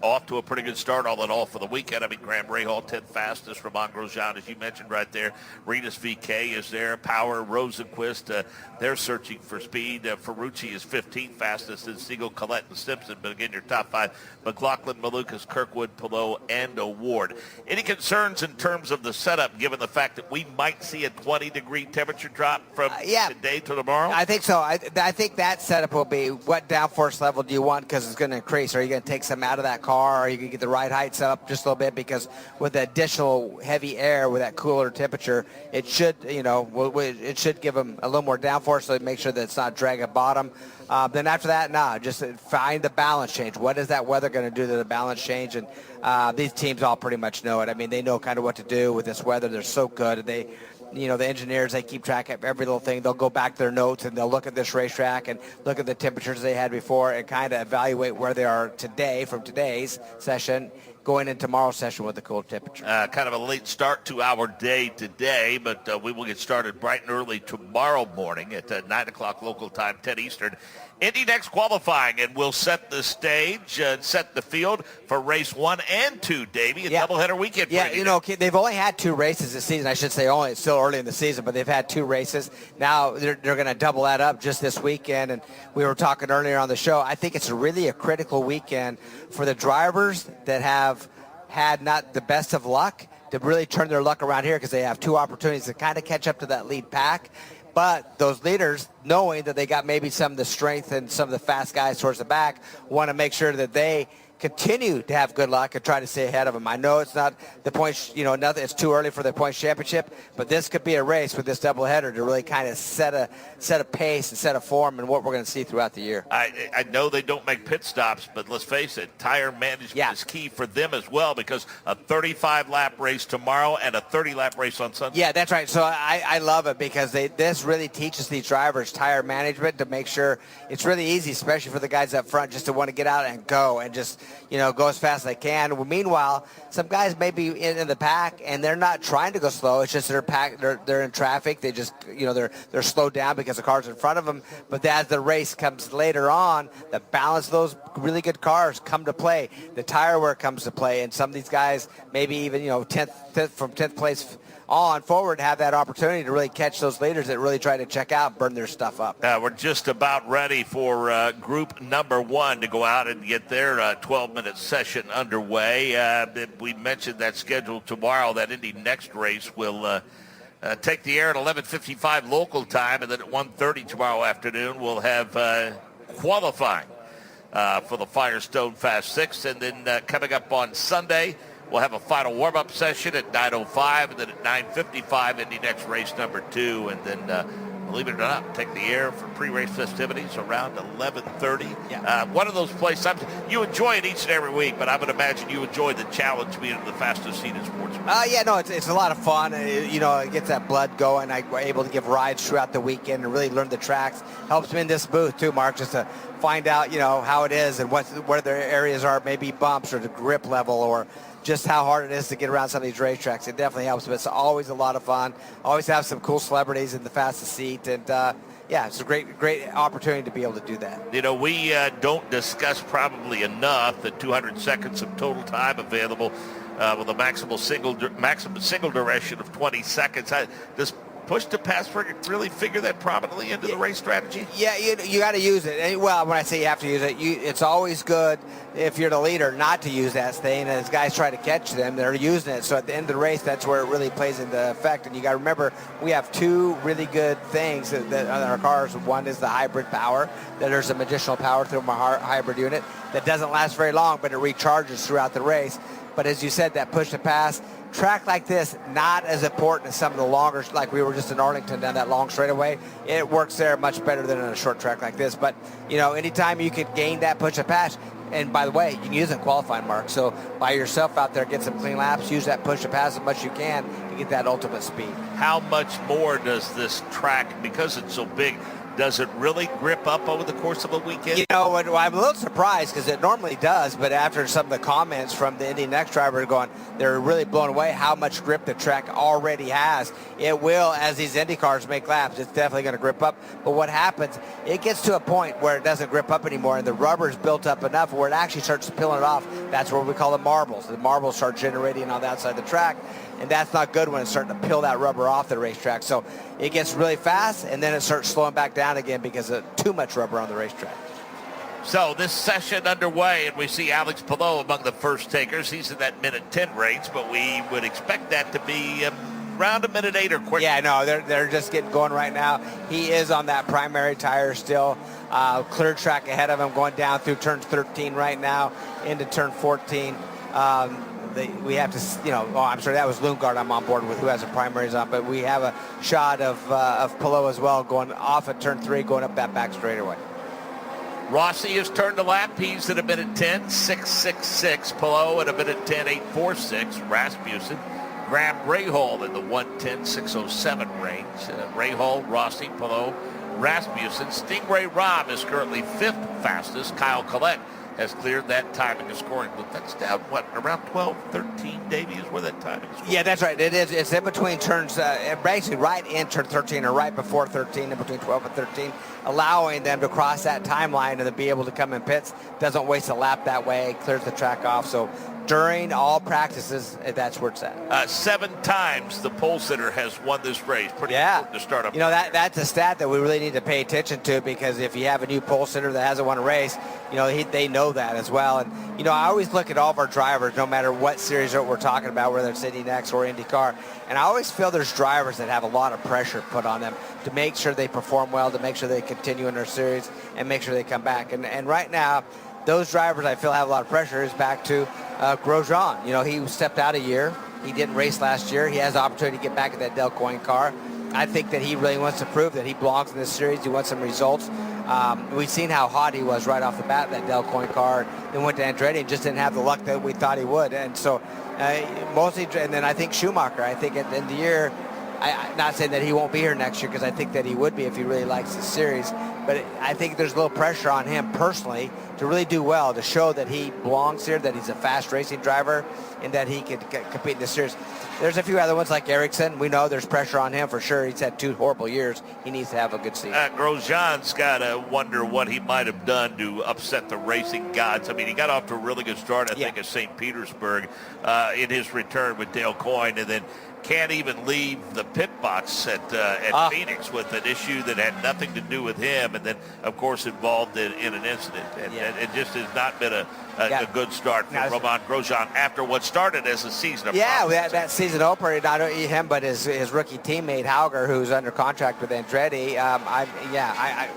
off to a pretty good start all in all for the weekend. I mean, Graham Rahal, 10th fastest. Romain Grosjean, as you mentioned right there. Rinus VeeKay is there. Power, Rosenquist, they're searching for speed. Ferrucci is 15th fastest, and Siegel, Collette, and Simpson. But again, your top 5, McLaughlin, Malukas, Kirkwood, Palou, and Award. Any concerns in terms of the setup, given the fact that we might see a 20-degree temperature drop from today to tomorrow? I think so. I think that setup will be what downforce level do you want, because it's going to increase. Are you going to take some out of that car? Are you going to get the ride heights up just a little bit? Because with the additional heavy air, with that cooler temperature, it should it should give them a little more downforce, so make sure that it's not dragging bottom. Then after that, just find the balance change. What is that weather going to do to the balance change? And these teams all pretty much know it. I mean, they know kind of what to do with this weather. They're so good. The engineers, they keep track of every little thing. They'll go back to their notes and they'll look at this racetrack and look at the temperatures they had before and kind of evaluate where they are today from today's session going into tomorrow's session with the cool temperature. Kind of a late start to our day today, but we will get started bright and early tomorrow morning at 9 o'clock local time, 10 Eastern. Indy Next qualifying, and we'll set the stage and set the field for race 1 and 2, Davey, a doubleheader weekend. Yeah, they've only had 2 races this season. I should say only. It's still early in the season, but they've had 2 races. Now they're going to double that up just this weekend, and we were talking earlier on the show. I think it's really a critical weekend for the drivers that have had not the best of luck to really turn their luck around here, because they have 2 opportunities to kind of catch up to that lead pack. But those leaders, knowing that they got maybe some of the strength and some of the fast guys towards the back, want to make sure that they continue to have good luck and try to stay ahead of them. I know it's not the points, it's too early for the points championship, but this could be a race with this doubleheader to really kind of set a pace and set a form and what we're going to see throughout the year. I know they don't make pit stops, but let's face it, tire management is key for them as well, because a 35-lap race tomorrow and a 30-lap race on Sunday. Yeah, that's right. So I love it, because this really teaches these drivers tire management to make sure it's really easy, especially for the guys up front, just to want to get out and go and just go as fast as they can. Well, meanwhile, some guys may be in the pack and they're not trying to go slow. It's just they're in traffic. They just they're slowed down because the car's in front of them. But as the race comes later on, the balance of those really good cars come to play. The tire wear comes to play, and some of these guys maybe even 10th from 10th place on forward have that opportunity to really catch those leaders that really try to check out, burn their stuff up. We're just about ready for group number 1 to go out and get their 12-minute session underway. We mentioned that schedule tomorrow. That Indy Next race will take the air at 11:55 local time, and then at 1:30 tomorrow afternoon we'll have qualifying for the Firestone Fast 6, and then coming up on Sunday, we'll have a final warm-up session at 9:05, and then at 9:55, Indy Next race number 2, and then, believe it or not, take the air for pre-race festivities around 11:30. One of those places, you enjoy it each and every week, but I would imagine you enjoy the challenge being the fastest seat in sports. It's a lot of fun. It gets that blood going. I'm able to give rides throughout the weekend and really learn the tracks. Helps me in this booth too, Mark, just to find out, how it is and where their areas are, maybe bumps or the grip level or just how hard it is to get around some of these racetracks. It definitely helps, but it's always a lot of fun. Always have some cool celebrities in the fastest seat, and it's a great opportunity to be able to do that. We don't discuss probably enough the 200 seconds of total time available with a maximum single duration of 20 seconds. Does push to pass really figure that prominently into the race strategy? Yeah, you got to use it. And, well, when I say you have to use it, it's always good if you're the leader not to use that thing. And as guys try to catch them, they're using it. So at the end of the race, that's where it really plays into effect. And you got to remember, we have 2 really good things that on our cars. One is the hybrid power. That there's some additional power through our hybrid unit that doesn't last very long, but it recharges throughout the race. But as you said, that push to pass, track like this, not as important as some of the longer, like we were just in Arlington down that long straightaway. It works there much better than on a short track like this. But, anytime you could gain that push to pass, and by the way, you can use it in qualifying, Mark. So by yourself out there, get some clean laps, use that push to pass as much as you can to get that ultimate speed. How much more does this track, because it's so big, does it really grip up over the course of a weekend? I'm a little surprised because it normally does, but after some of the comments from the Indy Next driver going, they're really blown away how much grip the track already has. It will, as these Indy cars make laps, it's definitely going to grip up. But what happens, it gets to a point where it doesn't grip up anymore and the rubber's built up enough where it actually starts peeling it off. That's what we call the marbles. The marbles start generating on the outside of the track. And that's not good when it's starting to peel that rubber off the racetrack. So it gets really fast, and then it starts slowing back down again because of too much rubber on the racetrack. So this session underway, and we see Alex Palou among the first takers. He's in that minute 10 range, but we would expect that to be around a minute 8 or quicker. Yeah, no, they're just getting going right now. He is on that primary tire still. Clear track ahead of him, going down through turn 13 right now into turn 14. we have to, you know, I'm sorry, that was Lundgaard I'm on board with, who has the primaries on, but we have a shot of Palou as well, going off at turn 3, going up that back straightaway. Rossi has turned a lap. He's at a minute 10, 6.66. Palou at a minute 10, 8.46. Rasmussen, Graham Rahal in the 1:10, 6.07 range. Rahal, Rossi, Palou, Rasmussen. Stingray Robb is currently 5th fastest. Kyle Collette has cleared that timing and scoring. But that's down, what, around 12, 13, Davey, is where that timing is. Yeah, that's right. It is. It's in between turns, basically right in turn 13 or right before 13, in between 12 and 13, allowing them to cross that timeline and to be able to come in pits. Doesn't waste a lap that way, clears the track off. So during all practices, that's where it's at. 7 times the pole sitter has won this race. Pretty important to start up. You know, that's a stat that we really need to pay attention to, because if you have a new pole sitter that hasn't won a race, you know, they know that as well. And, you know, I always look at all of our drivers, no matter what series that we're talking about, whether it's IndyNext or IndyCar, and I always feel there's drivers that have a lot of pressure put on them to make sure they perform well, to make sure they continue in their series, and make sure they come back. And right now, those drivers I feel have a lot of pressure is back to Grosjean. You know, he stepped out a year. He didn't race last year. He has the opportunity to get back in that Del Coyne car. I think that he really wants to prove that he belongs in this series. He wants some results. We've seen how hot he was right off the bat in that Del Coyne car. Then went to Andretti and just didn't have the luck that we thought he would. And so mostly, and then I think Schumacher, I think at the end of the year, I'm not saying that he won't be here next year, because I think that he would be if he really likes the series. But I think there's a little pressure on him personally to really do well, to show that he belongs here, that he's a fast racing driver, and that he could compete in this series. There's a few other ones like Ericsson. We know there's pressure on him for sure. He's had 2 horrible years. He needs to have a good season. Grosjean's got to wonder what he might have done to upset the racing gods. I mean, he got off to a really good start, I think, at St. Petersburg in his return with Dale Coyne, and then can't even leave the pit box at Phoenix with an issue that had nothing to do with him, and then, of course, involved in an incident. And it just has not been a good start for Romain Grosjean after what started as a season of promise. We had that season opener, not only him, but his rookie teammate, Hauger, who's under contract with Andretti. I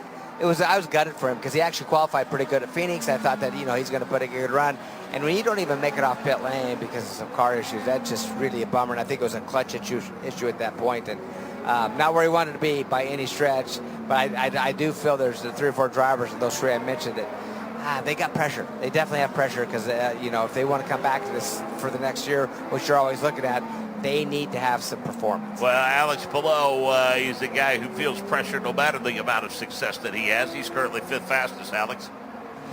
was gutted for him, because he actually qualified pretty good at Phoenix. I thought that, you know, he's going to put a good run. And when you don't even make it off pit lane because of some car issues, that's just really a bummer. And I think it was a clutch issue at that point. And not where he wanted to be by any stretch. But I do feel there's the 3 or 4 drivers, and those 3 I mentioned, that they got pressure. They definitely have pressure, because, you know, if they want to come back to this for the next year, which you're always looking at, they need to have some performance. Well, Alex Palou, he's a guy who feels pressure no matter the amount of success that he has. He's currently 5th fastest, Alex.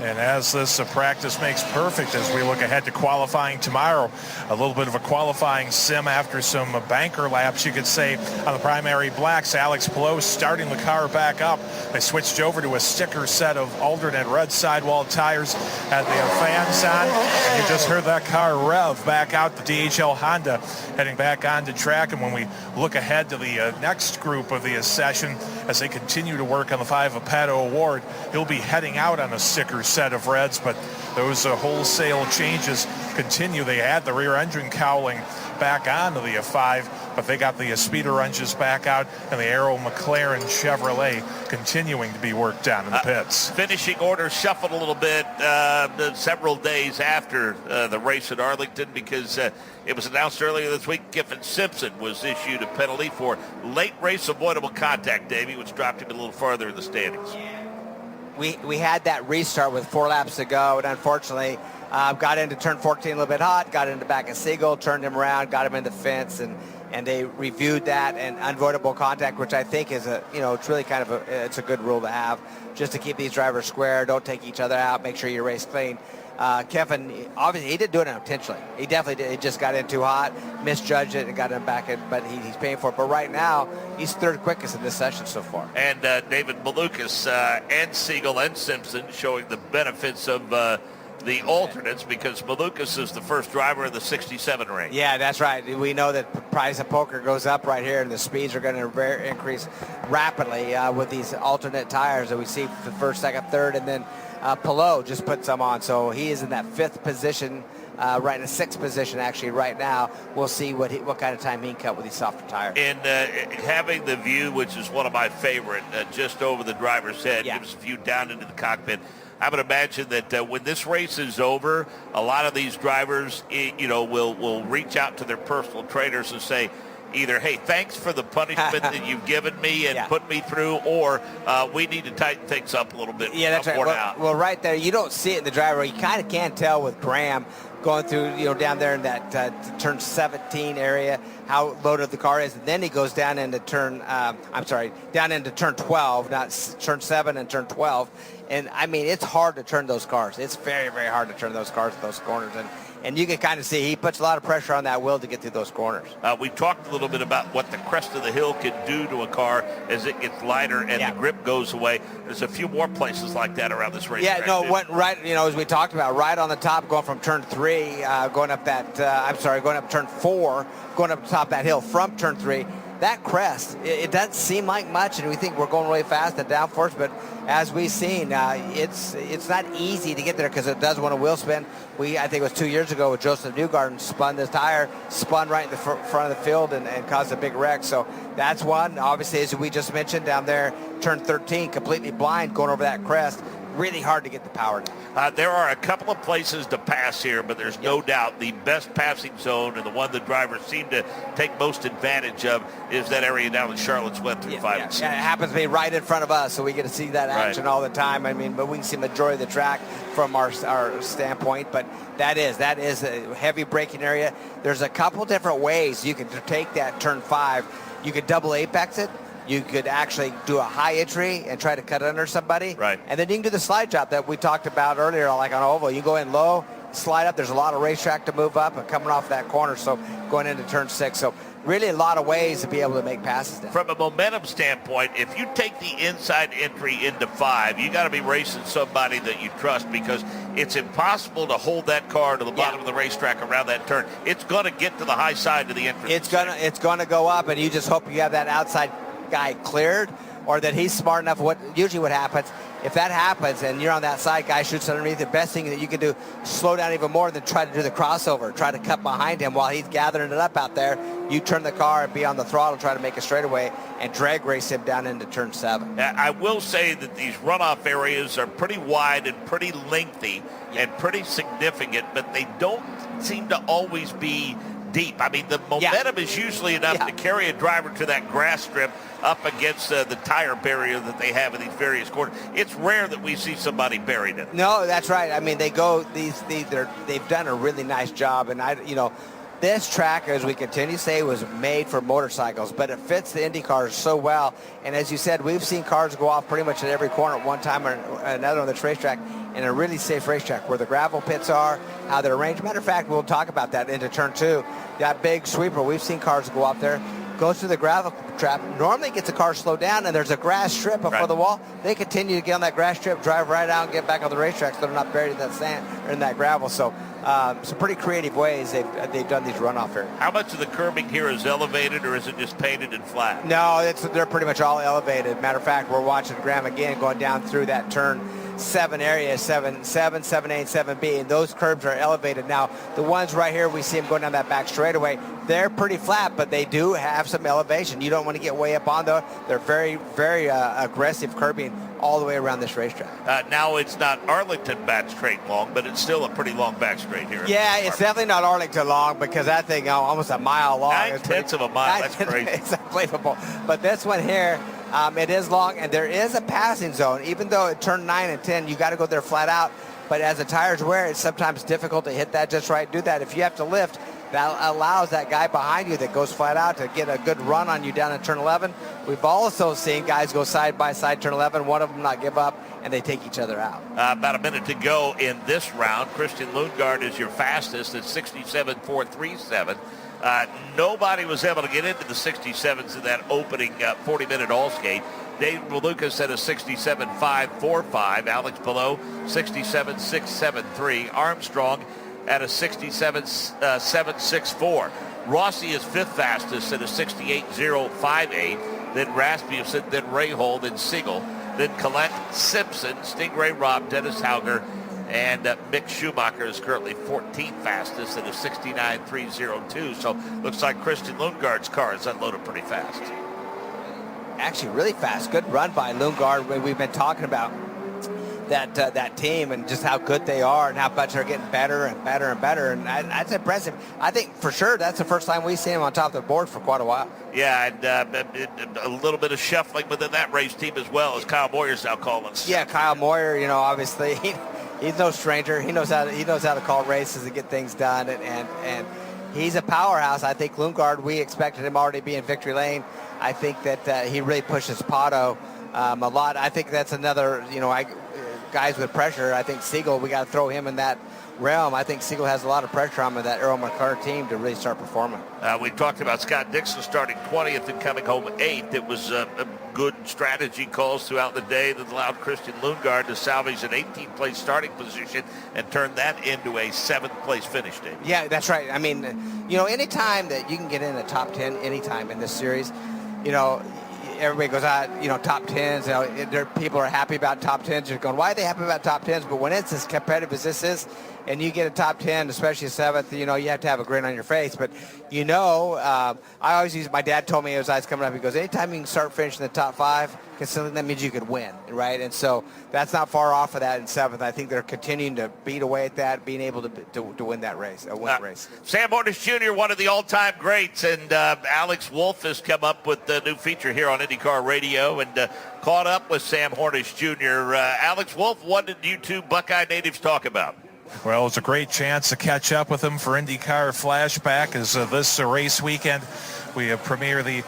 And as this practice makes perfect, as we look ahead to qualifying tomorrow, a little bit of a qualifying sim after some banker laps, you could say, on the primary blacks. Alex Palou starting the car back up. They switched over to a sticker set of alternate red sidewall tires at the fans on. And you just heard that car rev back out, the DHL Honda heading back onto track. And when we look ahead to the next group of the session, as they continue to work on the 5 of Pato Award, he'll be heading out on a sticker set of reds, but those wholesale changes continue. They had the rear engine cowling back onto the 5, but they got the speeder lunges back out, and the Aero McLaren Chevrolet continuing to be worked on in the pits. Finishing order shuffled a little bit several days after the race at Arlington, because it was announced earlier this week Giffen Simpson was issued a penalty for late race avoidable contact, Davey, which dropped him a little farther in the standings. We had that restart with 4 laps to go, and unfortunately got into turn 14 a little bit hot, got into back of Siegel, turned him around, got him in the fence, and they reviewed that, and unavoidable contact, which I think is it's really kind of it's a good rule to have, just to keep these drivers square, don't take each other out, make sure you race clean. Kevin, obviously, he didn't do it intentionally. He definitely did. He just got in too hot, misjudged it, and got him back in, but he's paying for it. But right now, he's 3rd quickest in this session so far. And David Malukas and Siegel and Simpson showing the benefits of the alternates, because Malukas is the first driver in the 67 range. Yeah, that's right. We know that the price of poker goes up right here, and the speeds are going to increase rapidly with these alternate tires that we see for the 1st, 2nd, 3rd, and then Palou just put some on. So he is in that 5th position, right in the 6th position actually right now. We'll see what kind of time he can cut with these softer tires. And having the view, which is one of my favorite, just over the driver's head, gives a view down into the cockpit. I would imagine that when this race is over, a lot of these drivers, will reach out to their personal trainers and say, either, hey, thanks for the punishment that you've given me and put me through, or we need to tighten things up a little bit. Yeah, that's right. Well, right there, you don't see it in the driver. You kind of can tell with Graham going through, down there in that turn 17 area, how loaded the car is. And then he goes down into turn 12, not turn 7 and turn 12. And, I mean, it's hard to turn those cars. It's very, very hard to turn those cars, those corners. And you can kind of see he puts a lot of pressure on that wheel to get through those corners. We talked a little bit about what the crest of the hill can do to a car as it gets lighter and the grip goes away. There's a few more places like that around this race. Yeah, no, as we talked about, right on the top, going from turn 3, going up turn 4, going up the top of that hill from turn 3. That crest, it doesn't seem like much, and we think we're going really fast at downforce, but as we've seen, it's not easy to get there because it does want a wheel spin. I think it was 2 years ago with Joseph Newgarden spun this tire, spun right in the front of the field and caused a big wreck. So that's one. Obviously, as we just mentioned, down there, turn 13, completely blind going over that crest. Really hard to get the power down. There are a couple of places to pass here, but there's no doubt the best passing zone and the one the drivers seem to take most advantage of is that area down in Charlotte's Web through 5 and 6. Yeah, it happens to be right in front of us, so we get to see that action all the time. I mean, but we can see the majority of the track from our standpoint, but that is a heavy braking area. There's a couple different ways you can take that turn 5. You could double apex it. You could actually do a high entry and try to cut under somebody. Right. And then you can do the slide drop that we talked about earlier, like on oval. You go in low, slide up. There's a lot of racetrack to move up and coming off that corner, so going into turn 6. So really a lot of ways to be able to make passes down. From a momentum standpoint, if you take the inside entry into 5, you got to be racing somebody that you trust because it's impossible to hold that car to the bottom of the racetrack around that turn. It's going to get to the high side of the entrance. It's going to go up, and you just hope you have that outside guy cleared, or that he's smart enough. Usually what happens, if that happens and you're on that side, guy shoots underneath, the best thing that you can do, slow down even more than try to do the crossover, try to cut behind him while he's gathering it up out there. You turn the car and be on the throttle, try to make a straightaway and drag race him down into turn 7. I will say that these runoff areas are pretty wide and pretty lengthy and pretty significant, but they don't seem to always be deep. I mean, the momentum is usually enough to carry a driver to that grass strip up against the tire barrier that they have in these various corners. It's rare that we see somebody buried in it. No, that's right. I mean, they've done a really nice job, and this track, as we continue to say, was made for motorcycles, but it fits the Indy cars so well. And as you said, we've seen cars go off pretty much at every corner at one time or another on this racetrack, in a really safe racetrack where the gravel pits are, how they're arranged. Matter of fact, we'll talk about that into turn 2. That big sweeper, we've seen cars go off there, goes through the gravel trap, normally gets the car slowed down, and there's a grass strip before the wall. They continue to get on that grass strip, drive right out, and get back on the racetrack so they're not buried in that sand or in that gravel. So some pretty creative ways they've done these runoff areas. How much of the curbing here is elevated, or is it just painted and flat? No, they're pretty much all elevated. Matter of fact, we're watching Graham again going down through that turn 7 area, 7, 7, 7A, and 7B, and those curbs are elevated. Now, the ones right here, we see them going down that back straightaway, they're pretty flat, but they do have some elevation. You don't want to get way up on them. They're very, very aggressive curbing all the way around this racetrack. Now, it's not Arlington back straight long, but it's still a pretty long back straight here. Yeah, it's definitely not Arlington long, because that thing almost a mile long. 9/10 of a mile, that's crazy. It's unbelievable. But this one here, it is long, and there is a passing zone. Even though it turned 9 and 10, you got to go there flat out. But as the tires wear, it's sometimes difficult to hit that just right. Do that. If you have to lift, that allows that guy behind you that goes flat out to get a good run on you down in turn 11. We've also seen guys go side by side turn 11, one of them not give up, and they take each other out. About a minute to go in this round. Christian Lundgaard is your fastest at 67.437. Nobody was able to get into the 67s in that opening 40-minute all-skate. Dave Malukas at a 67.545. Alex Palou, 67.673. Armstrong at a 67.764. Rossi is 5th fastest at a 68.058. Then Rasmussen, then Rahal, then Siegel, then Collette, Simpson, Stingray Robb, Dennis Hauger, and Mick Schumacher is currently 14th fastest at a 69.302. So looks like Christian Lundgaard's car is unloaded pretty fast. Actually, really fast. Good run by Lundgaard. We've been talking about that team and just how good they are and how much they're getting better and better and better. And that's impressive. I think for sure that's the first time we've seen them on top of the board for quite a while. Yeah, and a little bit of shuffling within that race team as well, as Kyle Moyer's now calling. Yeah, Kyle Moyer, obviously he's no stranger. He knows how to call races and get things done, and he's a powerhouse. I think Lundgaard, we expected him already to be in victory lane. I think that he really pushes Pato a lot. I think that's another, guys with pressure. I think Siegel, we got to throw him in that realm. I think Siegel has a lot of pressure on that Earl McCarter team to really start performing. We talked about Scott Dixon starting 20th and coming home 8th. It was a good strategy calls throughout the day that allowed Christian Lundgaard to salvage an 18th place starting position and turn that into a 7th place finish, Dave. Yeah, that's right. I mean, anytime that you can get in a top 10 anytime in this series, everybody goes out, top 10s. People are happy about top 10s. You're going, why are they happy about top 10s? But when it's as competitive as this is, and you get a top 10, especially a 7th, you have to have a grin on your face. But, I always use, my dad told me as I was coming up, he goes, anytime you can start finishing the top 5, consistently, that means you could win, right? And so that's not far off of that in 7th. I think they're continuing to beat away at that, being able to win that race, race. Sam Hornish Jr., one of the all-time greats, and Alex Wolff has come up with a new feature here on IndyCar Radio and caught up with Sam Hornish Jr. Alex Wolff, what did you two Buckeye natives talk about? Well, it's a great chance to catch up with him for IndyCar Flashback as this race weekend we premiere the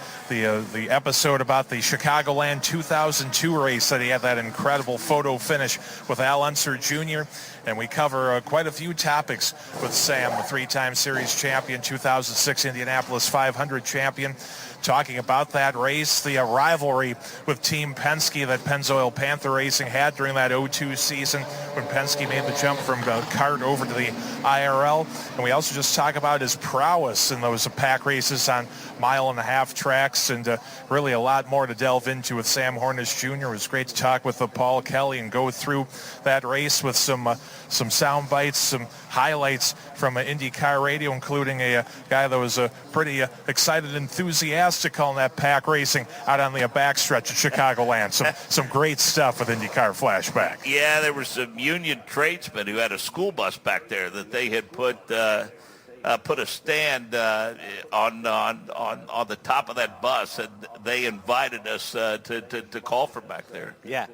episode about the Chicagoland 2002 race that he had that incredible photo finish with Al Unser Jr. And we cover quite a few topics with Sam, the 3-time series champion, 2006 Indianapolis 500 champion, talking about that race, the rivalry with Team Penske that Pennzoil Panther Racing had during that 02 season when Penske made the jump from kart over to the IRL. And we also just talk about his prowess in those pack races on mile-and-a-half tracks, and really a lot more to delve into with Sam Hornish Jr. It was great to talk with Paul Kelly and go through that race with some sound bites, some highlights from IndyCar Radio, including a guy that was pretty excited and enthusiastic on that pack racing out on the backstretch at Chicagoland. Some great stuff with IndyCar Flashback. Yeah, there were some union tradesmen who had a school bus back there that they had put a stand on the top of that bus, and they invited us to call from back there. Yeah,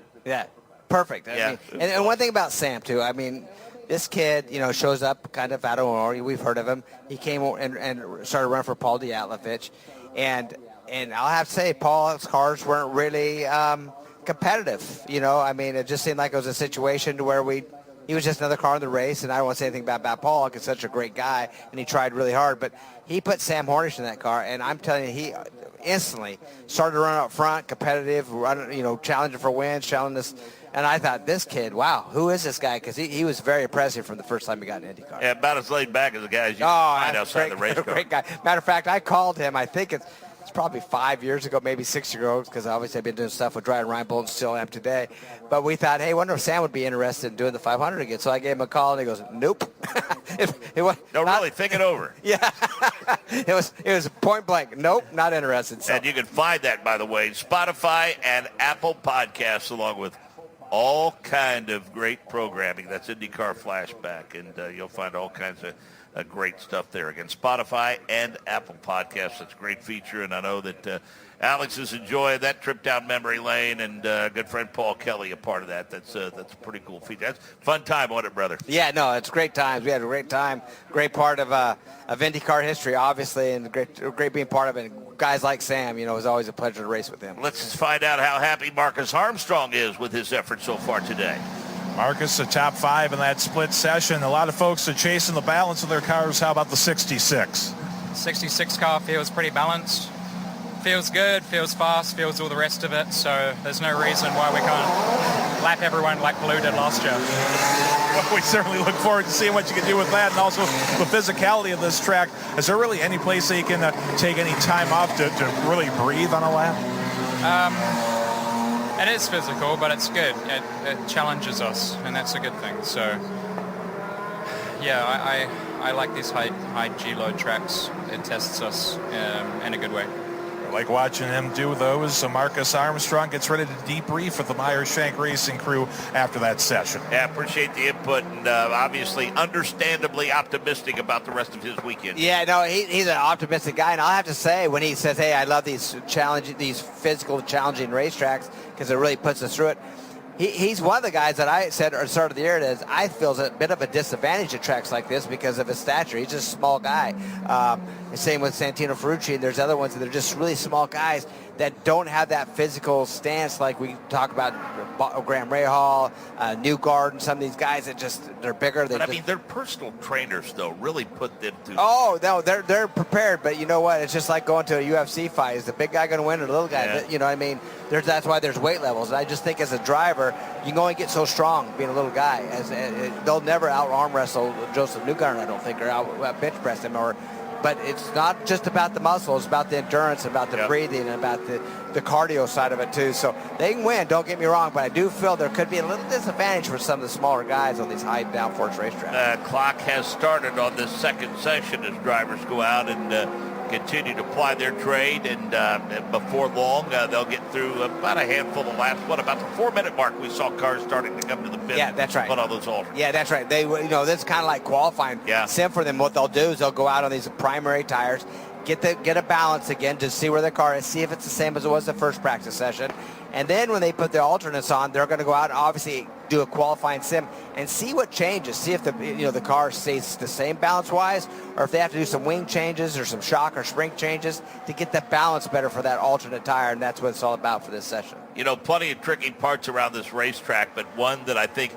perfect. I mean, and one thing about Sam too, I mean, this kid, shows up kind of out of nowhere. We've heard of him. He came and started running for Paul Diatlovich, and I'll have to say, Paul's cars weren't really competitive. I mean, it just seemed like it was a situation to where he was just another car in the race, and I don't want to say anything bad about Paul because he's such a great guy, and he tried really hard. But he put Sam Hornish in that car, and I'm telling you, he instantly started to run up front, competitive, challenging for wins, challenging this. And I thought, this kid, wow, who is this guy? Because he was very impressive from the first time he got in IndyCar. Yeah, about as laid back as the guys you find outside the race car. Great guy. Matter of fact, I called him, I think it's probably 5 years ago, maybe 6 years ago, because obviously I've been doing stuff with Ryan Reinbold and still am today. But we thought, hey, wonder if Sam would be interested in doing the 500 again. So I gave him a call, and he goes, nope. Really, think it over. Yeah. it was point blank. Nope, not interested. So. And you can find that, by the way, Spotify and Apple Podcasts, along with all kind of great programming. That's IndyCar Flashback, and you'll find all kinds of great stuff there. Again, Spotify and Apple Podcasts. That's a great feature, and I know that Alex is enjoying that trip down memory lane, and good friend Paul Kelly a part of that. That's a pretty cool feature. That's a fun time, wasn't it, brother? Yeah, no, it's great times. We had a great time, great part of IndyCar history, obviously, and great being part of it. And guys like Sam, it was always a pleasure to race with him. Let's find out how happy Marcus Armstrong is with his effort so far today. Marcus, a top 5 in that split session. A lot of folks are chasing the balance of their cars. How about the 66? 66 car feels pretty balanced. Feels good, feels fast, feels all the rest of it. So there's no reason why we can't lap everyone like Palou did last year. Well, we certainly look forward to seeing what you can do with that, and also the physicality of this track. Is there really any place that you can take any time off to really breathe on a lap? It is physical, but it's good. It challenges us, and that's a good thing. So, yeah, I like these high G-load tracks. It tests us in a good way. like watching him do those. So Marcus Armstrong gets ready to debrief with the Meyer-Shank Racing crew after that session. Yeah, appreciate the input, and obviously understandably optimistic about the rest of his weekend. Yeah, no, he's an optimistic guy, and I'll have to say, when he says, hey, I love these physical, challenging racetracks because it really puts us through it, he's one of the guys that I said at the start of the year is I feel is a bit of a disadvantage at tracks like this because of his stature. He's just a small guy. Same with Santino Ferrucci, and there's other ones that are just really small guys that don't have that physical stance like we talk about Graham Rahal, Newgarden, some of these guys that they're bigger. But I mean, their personal trainers, though, really put them through. Oh, no, they're prepared, but you know what? It's just like going to a UFC fight. Is the big guy going to win or the little guy? Yeah. You know what I mean? That's why there's weight levels. And I just think as a driver, you can only get so strong being a little guy. They'll never out-arm wrestle Joseph Newgarden, I don't think, or out-bench press him. But it's not just about the muscle. It's about the endurance, about the breathing, and about the cardio side of it, too. So they can win, don't get me wrong, but I do feel there could be a little disadvantage for some of the smaller guys on these high downforce racetracks. Clock has started on this second session as drivers go out and continue to ply their trade, and before long they'll get through about a handful of laps. About the 4-minute mark, we saw cars starting to come to the pit. Yeah, that's right. Put on those alternates. Yeah, that's right. They, this is kind of like qualifying. Yeah. Sim for them, what they'll do is they'll go out on these primary tires, get a balance again to see where their car is, see if it's the same as it was the first practice session. And then when they put their alternates on, they're going to go out and obviously do a qualifying sim and see what changes. See if the car stays the same balance-wise, or if they have to do some wing changes or some shock or spring changes to get the balance better for that alternate tire. And that's what it's all about for this session. Plenty of tricky parts around this racetrack, but one that I think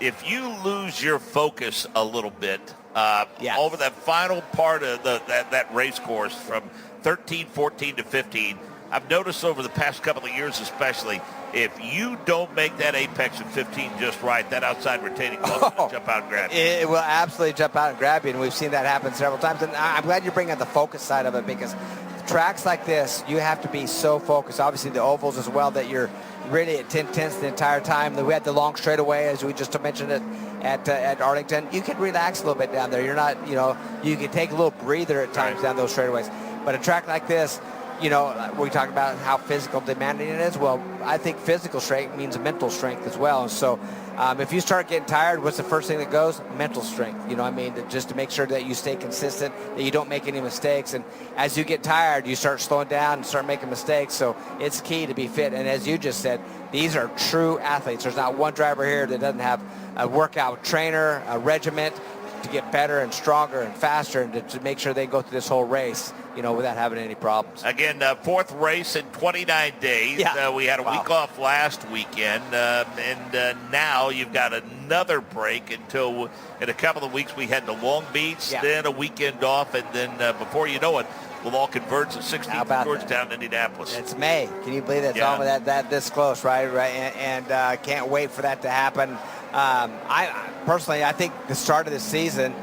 if you lose your focus a little bit over that final part of that race course from 13, 14 to 15, I've noticed over the past couple of years especially, if you don't make that apex of 15 just right, that outside retaining wall will jump out and grab you. It will absolutely jump out and grab you, and we've seen that happen several times. And I'm glad you're bringing up the focus side of it, because tracks like this, you have to be so focused. Obviously, the ovals as well, that you're really at 10/10 the entire time. We had the long straightaway, as we just mentioned it, at Arlington. You can relax a little bit down there. You're not, you can take a little breather at times down those straightaways. But a track like this, we talk about how physical demanding it is. Well, I think physical strength means mental strength as well. And so if you start getting tired, what's the first thing that goes? Mental strength. Just to make sure that you stay consistent, that you don't make any mistakes. And as you get tired, you start slowing down and start making mistakes. So it's key to be fit. And as you just said, these are true athletes. There's not one driver here that doesn't have a workout trainer, a regiment to get better and stronger and faster, and to make sure they go through this whole race, without having any problems. Again, fourth race in 29 days. Yeah. We had a week off last weekend, and now you've got another break until in a couple of weeks we head to Long Beach, then a weekend off, and then before you know it, we'll all converge to 16th to Georgetown, Indianapolis. It's May. Can you believe it? It's almost that this close, right? And can't wait for that to happen. I personally, I think the start of the season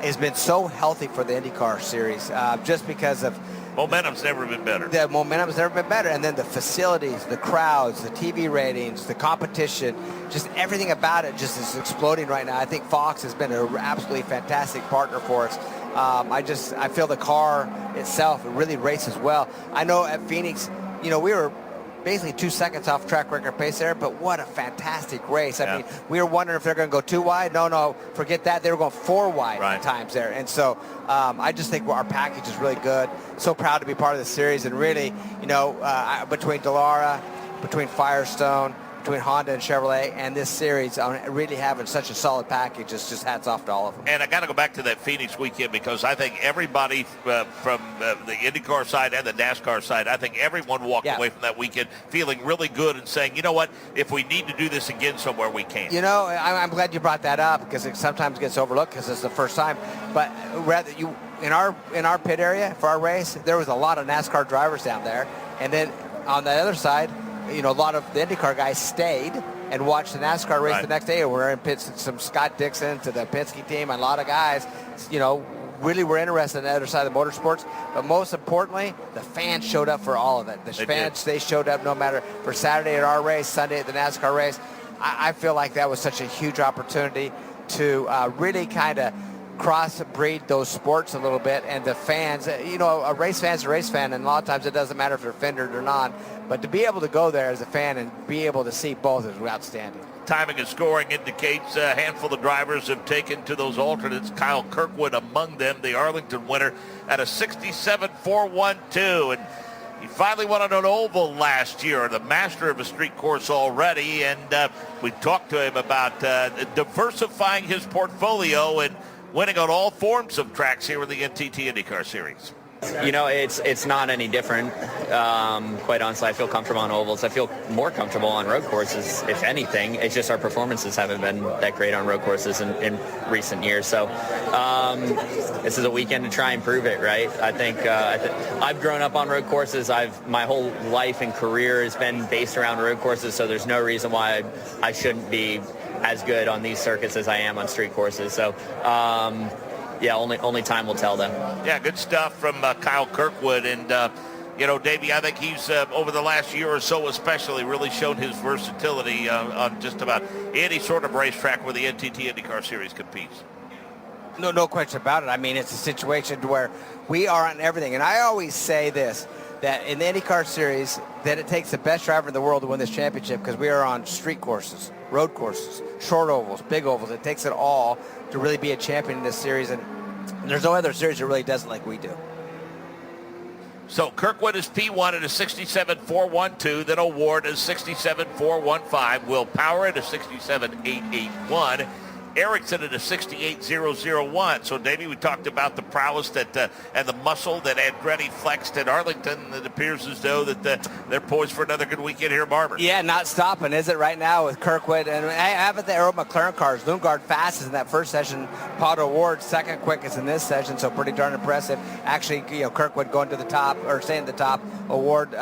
has been so healthy for the IndyCar series, just because of momentum's never been better. The momentum's never been better, and then the facilities, the crowds, the TV ratings, the competition, just everything about it just is exploding right now. I think Fox has been an absolutely fantastic partner for us. I feel the car itself, it really races well. I know at Phoenix, we were basically 2 seconds off track record pace there, but what a fantastic race. I mean, we were wondering if they're going to go 2 wide. No, forget that. They were going 4 wide at times there. And so I just think our package is really good. So proud to be part of the series. And really, between Dallara, between Firestone, between Honda and Chevrolet, and this series, really having such a solid package, it's just hats off to all of them. And I got to go back to that Phoenix weekend, because I think everybody from the IndyCar side and the NASCAR side, I think everyone walked away from that weekend feeling really good and saying, you know what, if we need to do this again somewhere, we can. I'm glad you brought that up, because it sometimes gets overlooked because it's the first time. But in our pit area for our race, there was a lot of NASCAR drivers down there, and then on the other side, a lot of the IndyCar guys stayed and watched the NASCAR race the next day. We're in pits, some Scott Dixon to the Penske team, and a lot of guys, really were interested in the other side of the motorsports. But most importantly, the fans showed up for all of it. They showed up no matter for Saturday at our race, Sunday at the NASCAR race. I feel like that was such a huge opportunity to really kind of crossbreed those sports a little bit, and the fans, a race fan's a race fan, and a lot of times it doesn't matter if they're fendered or not, but to be able to go there as a fan and be able to see both is outstanding. Timing and scoring indicates a handful of drivers have taken to those alternates. Kyle Kirkwood among them, the Arlington winner at a 67.412. And he finally won on an oval last year, the master of a street course already. And we talked to him about diversifying his portfolio and winning on all forms of tracks here in the NTT IndyCar Series. It's not any different. Quite honestly, I feel comfortable on ovals. I feel more comfortable on road courses, if anything. It's just our performances haven't been that great on road courses in recent years. So this is a weekend to try and prove it, right? I think I've grown up on road courses. My whole life and career has been based around road courses, so there's no reason why I shouldn't be as good on these circuits as I am on street courses. So yeah, only time will tell them. Yeah, good stuff from Kyle Kirkwood. And, Davey, I think he's, over the last year or so especially, really shown his versatility on just about any sort of racetrack where the NTT IndyCar Series competes. No question about it. I mean, it's a situation where we are on everything. And I always say this, that in the IndyCar Series, that it takes the best driver in the world to win this championship because we are on street courses, road courses, short ovals, big ovals. It takes it all to really be a champion in this series, and there's no other series that really does it like we do. So Kirkwood is P1 at a 67.412, then Award is 67.415, Will Power at a 67.881, Erickson at a 68.001. So, Davey, we talked about the prowess that and the muscle that Andretti flexed at Arlington. It appears as though that they're poised for another good weekend here at Barber. Yeah, not stopping, is it, right now with Kirkwood? And how about the Aero McLaren cars? Lundgaard fastest in that first session. Palou Ward second quickest in this session, so pretty darn impressive. Actually, Kirkwood going to the top, or staying at the top. Award,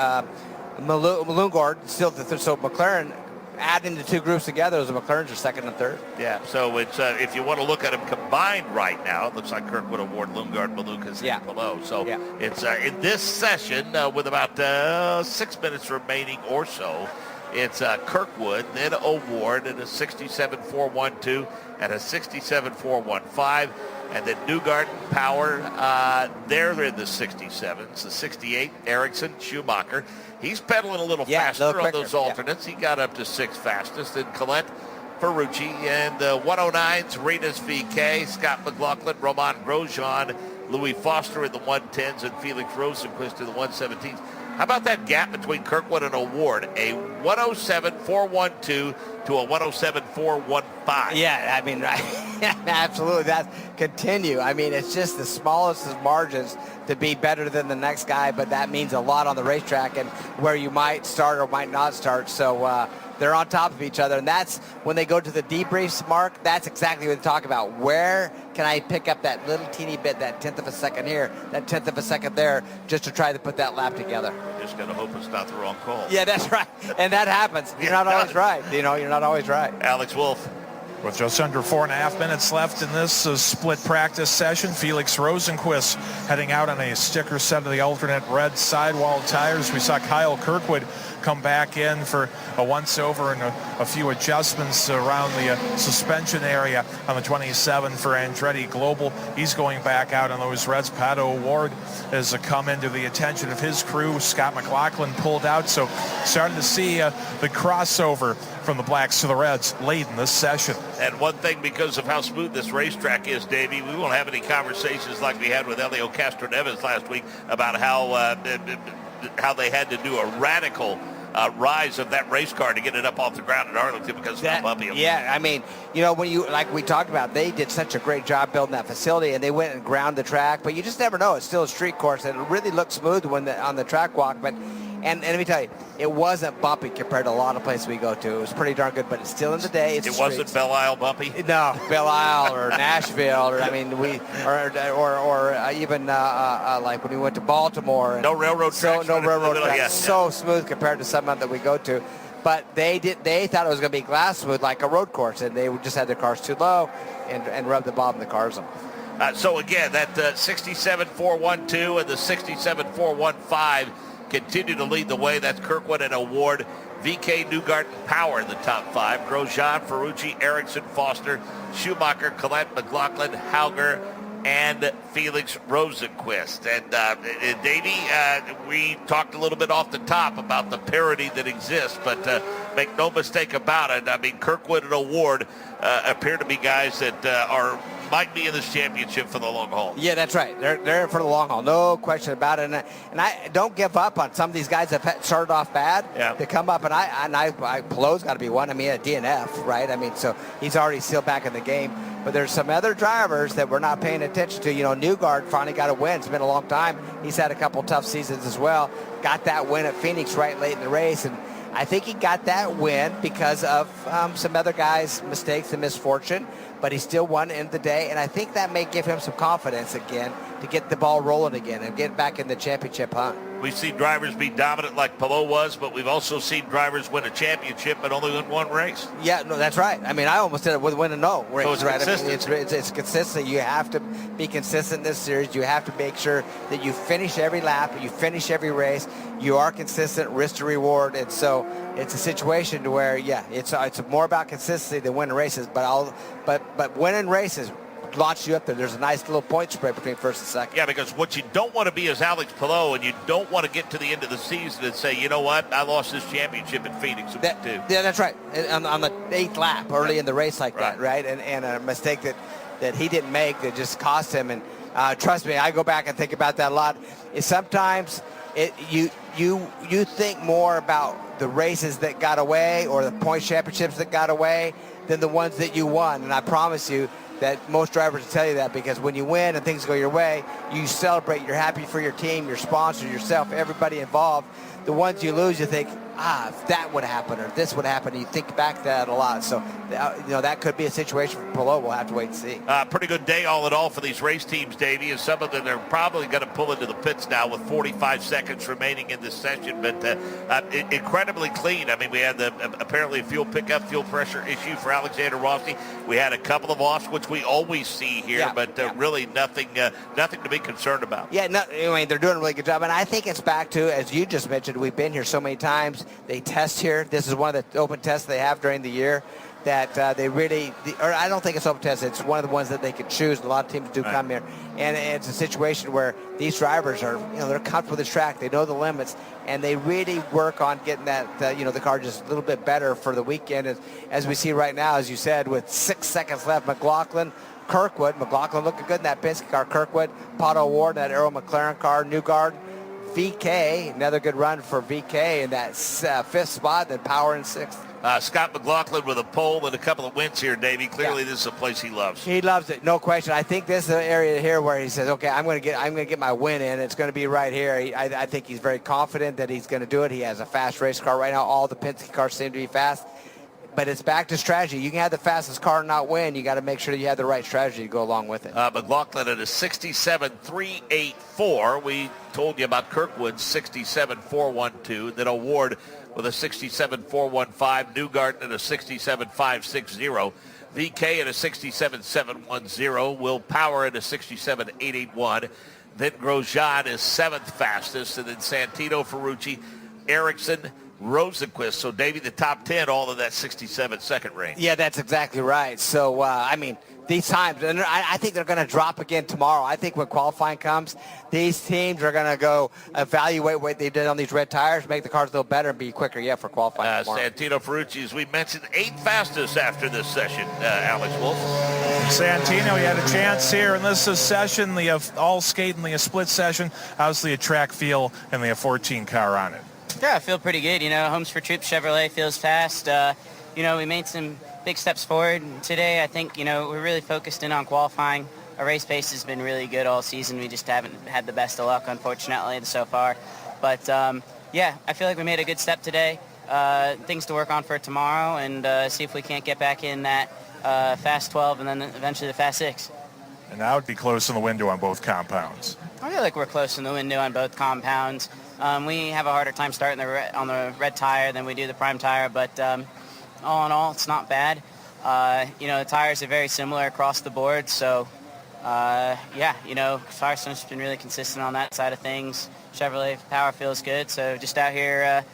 Lundgaard still, so McLaren adding the two groups together, those McLarens are second and third. Yeah, so it's if you want to look at them combined right now, it looks like Kirkwood, Award, Lundgaard, Malukas, and Palou. So it's in this session with about 6 minutes remaining or so. It's Kirkwood, then Award at a 67.412 and a 67.415. And then Newgarden, Power, they're in the 67s. The 68, Erickson, Schumacher. He's pedaling a little faster on those alternates. He got up to sixth fastest. Then Collette, Ferrucci, and the 109s, Rinus VeeKay, Scott McLaughlin, Romain Grosjean, Louis Foster in the 110s, and Felix Rosenquist in the 117s. How about that gap between Kirkwood and Award? A 107.412 to a 107.415. Yeah, I mean, absolutely. That continue. I mean, it's just the smallest of margins to be better than the next guy, but that means a lot on the racetrack and where you might start or might not start. So they're on top of each other, and that's when they go to the debriefs, Mark, that's exactly what they talk about. Where can I pick up that little teeny bit, that tenth of a second here, that tenth of a second there, just to try to put that lap together? Just got to hope it's not the wrong call. Yeah, that's right, and that happens. You're not always right. You're not always right. Alex Wolf. With just under 4.5 minutes left in this split practice session, Felix Rosenquist heading out on a sticker set of the alternate red sidewall tires. We saw Kyle Kirkwood come back in for a once-over and a few adjustments around the suspension area on the 27 for Andretti Global. He's going back out on those reds. Pato Ward has come into the attention of his crew. Scott McLaughlin pulled out, so starting to see the crossover from the blacks to the reds late in this session. And one thing, because of how smooth this racetrack is, Davey, we won't have any conversations like we had with Elio Castroneves last week about how they had to do a radical rise of that race car to get it up off the ground at Arlington because of how bumpy it was. Yeah, I mean, when you, like we talked about, they did such a great job building that facility, and they went and ground the track, but you just never know. It's still a street course, and it really looked smooth on the track walk, but and let me tell you, it wasn't bumpy compared to a lot of places we go to. It was pretty darn good, but it's still in the day. It wasn't Belle Isle bumpy? No, Belle Isle or Nashville, or I mean, even like when we went to Baltimore. And no railroad tracks. No railroad tracks. So smooth compared to some that we go to. But they thought it was going to be glass smooth like a road course, and they just had their cars too low and rubbed the bottom of the cars on. So again, that 67.412 and the 67.415 continue to lead the way. That's Kirkwood and Award VeeKay, Newgarden, Power in the top 5. Grosjean, Ferrucci, Ericsson, Foster, Schumacher, Collette, McLaughlin, Hauger, and Felix Rosenqvist. And Davey, we talked a little bit off the top about the parity that exists, but make no mistake about it. I mean, Kirkwood and Award appear to be guys that might be in this championship for the long haul. Yeah, that's right. They're in for the long haul, no question about it. And I don't give up on some of these guys that started off bad. Yeah. To come up, and Palou's got to be one. I mean, a DNF, right? I mean, so he's already still back in the game. But there's some other drivers that we're not paying attention to. You know, Newgarden finally got a win. It's been a long time. He's had a couple tough seasons as well. Got that win at Phoenix right late in the race, and I think he got that win because of some other guys' mistakes and misfortune, but he still won in the day, and I think that may give him some confidence again to get the ball rolling again and get back in the championship hunt. We've seen drivers be dominant like Palou was, but we've also seen drivers win a championship and only win one race. Yeah, no, that's right. I mean, I almost did it with win and no race, so it's right? consistent. I mean, it's consistent. You have to be consistent in this series. You have to make sure that you finish every lap, you finish every race. You are consistent, risk to reward, and so it's a situation to where, yeah, it's more about consistency than winning races. But winning races launch you up there. There's a nice little point spread between first and second. Yeah, because what you don't want to be is Alex Palou, and you don't want to get to the end of the season and say, you know what, I lost this championship in Phoenix. Yeah, that's right. On the 8th lap, early in the race like that, right? And a mistake that he didn't make that just cost him. And trust me, I go back and think about that a lot. Sometimes you think more about the races that got away or the point championships that got away than the ones that you won. And I promise you that most drivers will tell you that, because when you win and things go your way, you celebrate. You're happy for your team, your sponsor, yourself, everybody involved. The ones you lose, you think, if that would happen or this would happen, you think back to that a lot. So, that could be a situation for Palou. We'll have to wait and see. Pretty good day all in all for these race teams, Davey, and some of them are probably going to pull into the pits now with 45 seconds remaining in this session, but incredibly clean. I mean, we had apparently fuel pickup, fuel pressure issue for Alexander Rossi. We had a couple of offs, which we always see here, but really nothing to be concerned about. Yeah, I mean, they're doing a really good job, and I think it's back to, as you just mentioned, we've been here so many times. They test here. This is one of the open tests they have during the year that they really, or I don't think it's open test. It's one of the ones that they could choose. A lot of teams do come here. And it's a situation where these drivers are, they're comfortable with the track. They know the limits, and they really work on getting that, the car just a little bit better for the weekend. As we see right now, as you said, with 6 seconds left, McLaughlin, McLaughlin looking good in that Penske car, Kirkwood, Pato Ward, that Aero McLaren car, Newgarden, VeeKay, another good run for VeeKay in that 5th spot, then Power in 6th. Scott McLaughlin with a pole and a couple of wins here, Davey. Clearly, this is a place he loves. He loves it, no question. I think this is an area here where he says, "Okay, I'm going to get my win in. It's going to be right here." I think he's very confident that he's going to do it. He has a fast race car right now. All the Penske cars seem to be fast, but it's back to strategy. You can have the fastest car and not win. You got to make sure you have the right strategy to go along with it. McLaughlin at a 67.384. We told you about Kirkwood's 67.412. Then Award with a 67.415. Newgarden at a 67.560. VeeKay at a 67.710. Will Power at a 67.881. Then Grosjean is 7th fastest. And then Santino, Ferrucci, Ericsson, Rosenqvist. So, Davey, the top 10 all in that 67-second range. Yeah, that's exactly right. So, these times, and I think they're going to drop again tomorrow. I think when qualifying comes, these teams are going to go evaluate what they did on these red tires, make the cars a little better, and be quicker, for qualifying tomorrow. Santino Ferrucci, as we mentioned, 8th fastest after this session, Alex Wolf. Santino, he had a chance here in this session. They have all skate in the split session. Obviously a track feel, and they have 14 car on it. Yeah, I feel pretty good. Homes for Troops Chevrolet feels fast. We made some big steps forward today. I think, we're really focused in on qualifying. Our race pace has been really good all season. We just haven't had the best of luck, unfortunately, so far. But, I feel like we made a good step today. Things to work on for tomorrow, and see if we can't get back in that Fast 12 and then eventually the Fast 6. And that would be close in the window on both compounds. I feel like we're close in the window on both compounds. We have a harder time starting on the red tire than we do the prime tire, but all in all, it's not bad. The tires are very similar across the board, so Firestone's been really consistent on that side of things. Chevrolet power feels good, so just out here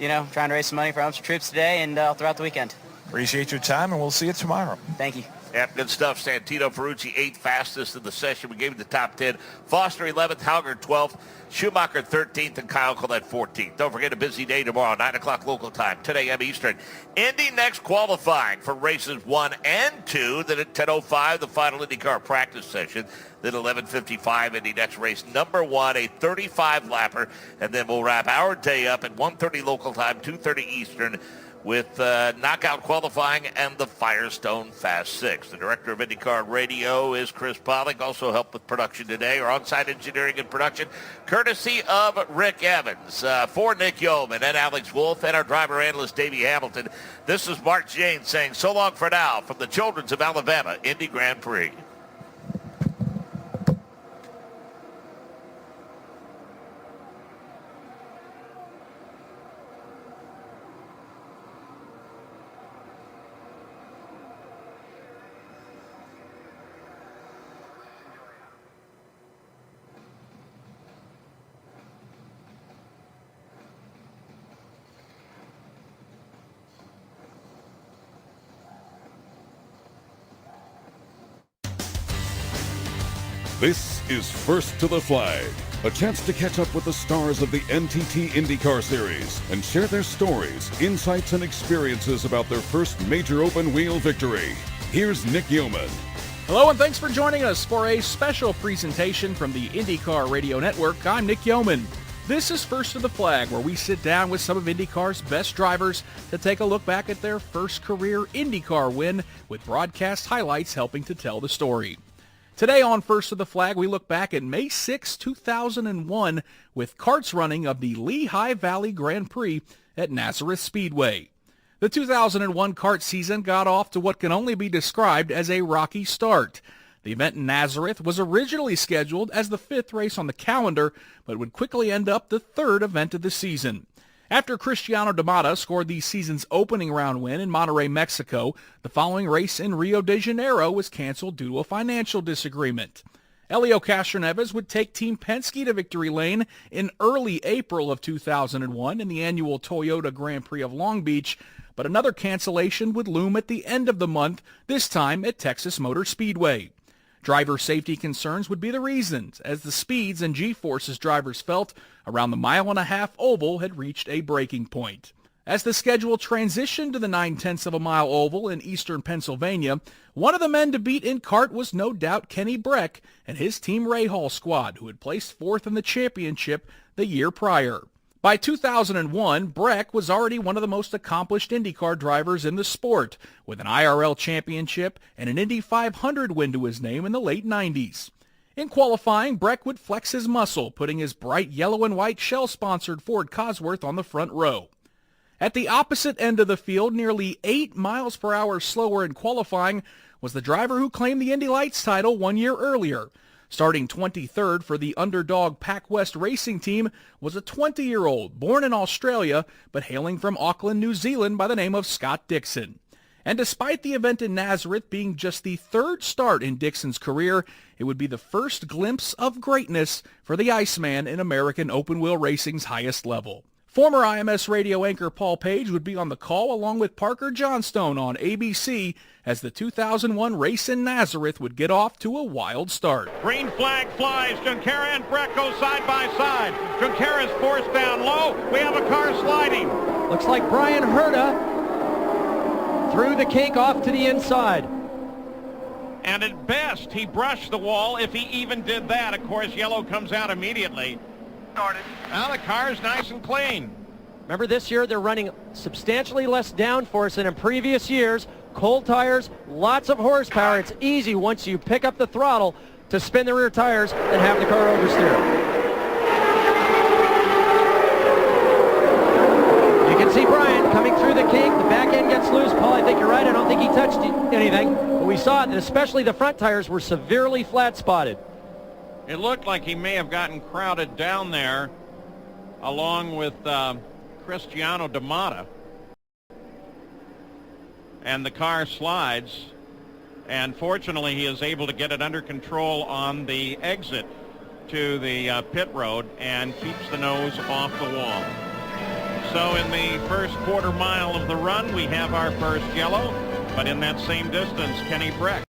trying to raise some money for Homes for Troops today and throughout the weekend. Appreciate your time, and we'll see you tomorrow. Thank you. Yep, good stuff. Santino Ferrucci, 8th fastest in the session. We gave him the top 10. Foster, 11th. Hauger, 12th. Schumacher, 13th. And Kyle Collette, 14th. Don't forget a busy day tomorrow, 9 o'clock local time, 10 a.m. Eastern. Indy next qualifying for races 1 and 2. Then at 10:05, the final IndyCar practice session. Then 11:55, Indy next race number 1, a 35-lapper. And then we'll wrap our day up at 1:30 local time, 2:30 Eastern, with knockout qualifying and the Firestone Fast 6. The director of IndyCar Radio is Chris Pollock. Also helped with production today, or on-site engineering and production, courtesy of Rick Evans. For Nick Yeoman and Alex Wolf and our driver analyst, Davey Hamilton, this is Mark Jane saying so long for now from the Children's of Alabama Indy Grand Prix. This is First to the Flag, a chance to catch up with the stars of the NTT IndyCar Series and share their stories, insights, and experiences about their first major open-wheel victory. Here's Nick Yeoman. Hello, and thanks for joining us for a special presentation from the IndyCar Radio Network. I'm Nick Yeoman. This is First to the Flag, where we sit down with some of IndyCar's best drivers to take a look back at their first career IndyCar win, with broadcast highlights helping to tell the story. Today on First to the Flag, we look back at May 6, 2001 with karts running of the Lehigh Valley Grand Prix at Nazareth Speedway. The 2001 kart season got off to what can only be described as a rocky start. The event in Nazareth was originally scheduled as the 5th race on the calendar, but would quickly end up the 3rd event of the season. After Cristiano Damata scored the season's opening round win in Monterrey, Mexico, the following race in Rio de Janeiro was canceled due to a financial disagreement. Helio Castroneves would take Team Penske to victory lane in early April of 2001 in the annual Toyota Grand Prix of Long Beach, but another cancellation would loom at the end of the month, this time at Texas Motor Speedway. Driver safety concerns would be the reasons, as the speeds and G-forces drivers felt around the mile-and-a-half oval had reached a breaking point. As the schedule transitioned to the 9/10 of a mile oval in eastern Pennsylvania, one of the men to beat in kart was no doubt Kenny Breck and his Team Rahal squad, who had placed 4th in the championship the year prior. By 2001, Breck was already one of the most accomplished IndyCar drivers in the sport, with an IRL championship and an Indy 500 win to his name in the late 90s. In qualifying, Breck would flex his muscle, putting his bright yellow and white Shell-sponsored Ford Cosworth on the front row. At the opposite end of the field, nearly 8 miles per hour slower in qualifying, was the driver who claimed the Indy Lights title 1 year earlier. Starting 23rd for the underdog Pac West Racing Team was a 20-year-old born in Australia but hailing from Auckland, New Zealand by the name of Scott Dixon. And despite the event in Nazareth being just the 3rd start in Dixon's career, it would be the first glimpse of greatness for the Iceman in American open-wheel racing's highest level. Former IMS radio anchor Paul Page would be on the call along with Parker Johnstone on ABC as the 2001 race in Nazareth would get off to a wild start. Green flag flies. Junqueira and Breck go side by side. Junqueira's forced down low. We have a car sliding. Looks like Brian Herta threw the cake off to the inside. And at best, he brushed the wall, if he even did that. Of course, yellow comes out immediately. Now the car's nice and clean. Remember, this year they're running substantially less downforce than in previous years. Cold tires, lots of horsepower. It's easy once you pick up the throttle to spin the rear tires and have the car oversteer. You can see Brian coming through the kink. The back end gets loose. Paul, I think you're right. I don't think he touched anything. But we saw it, and especially the front tires were severely flat spotted. It looked like he may have gotten crowded down there along with Cristiano Damata. And the car slides, and fortunately he is able to get it under control on the exit to the pit road and keeps the nose off the wall. So in the first quarter mile of the run, we have our first yellow, but in that same distance, Kenny Breck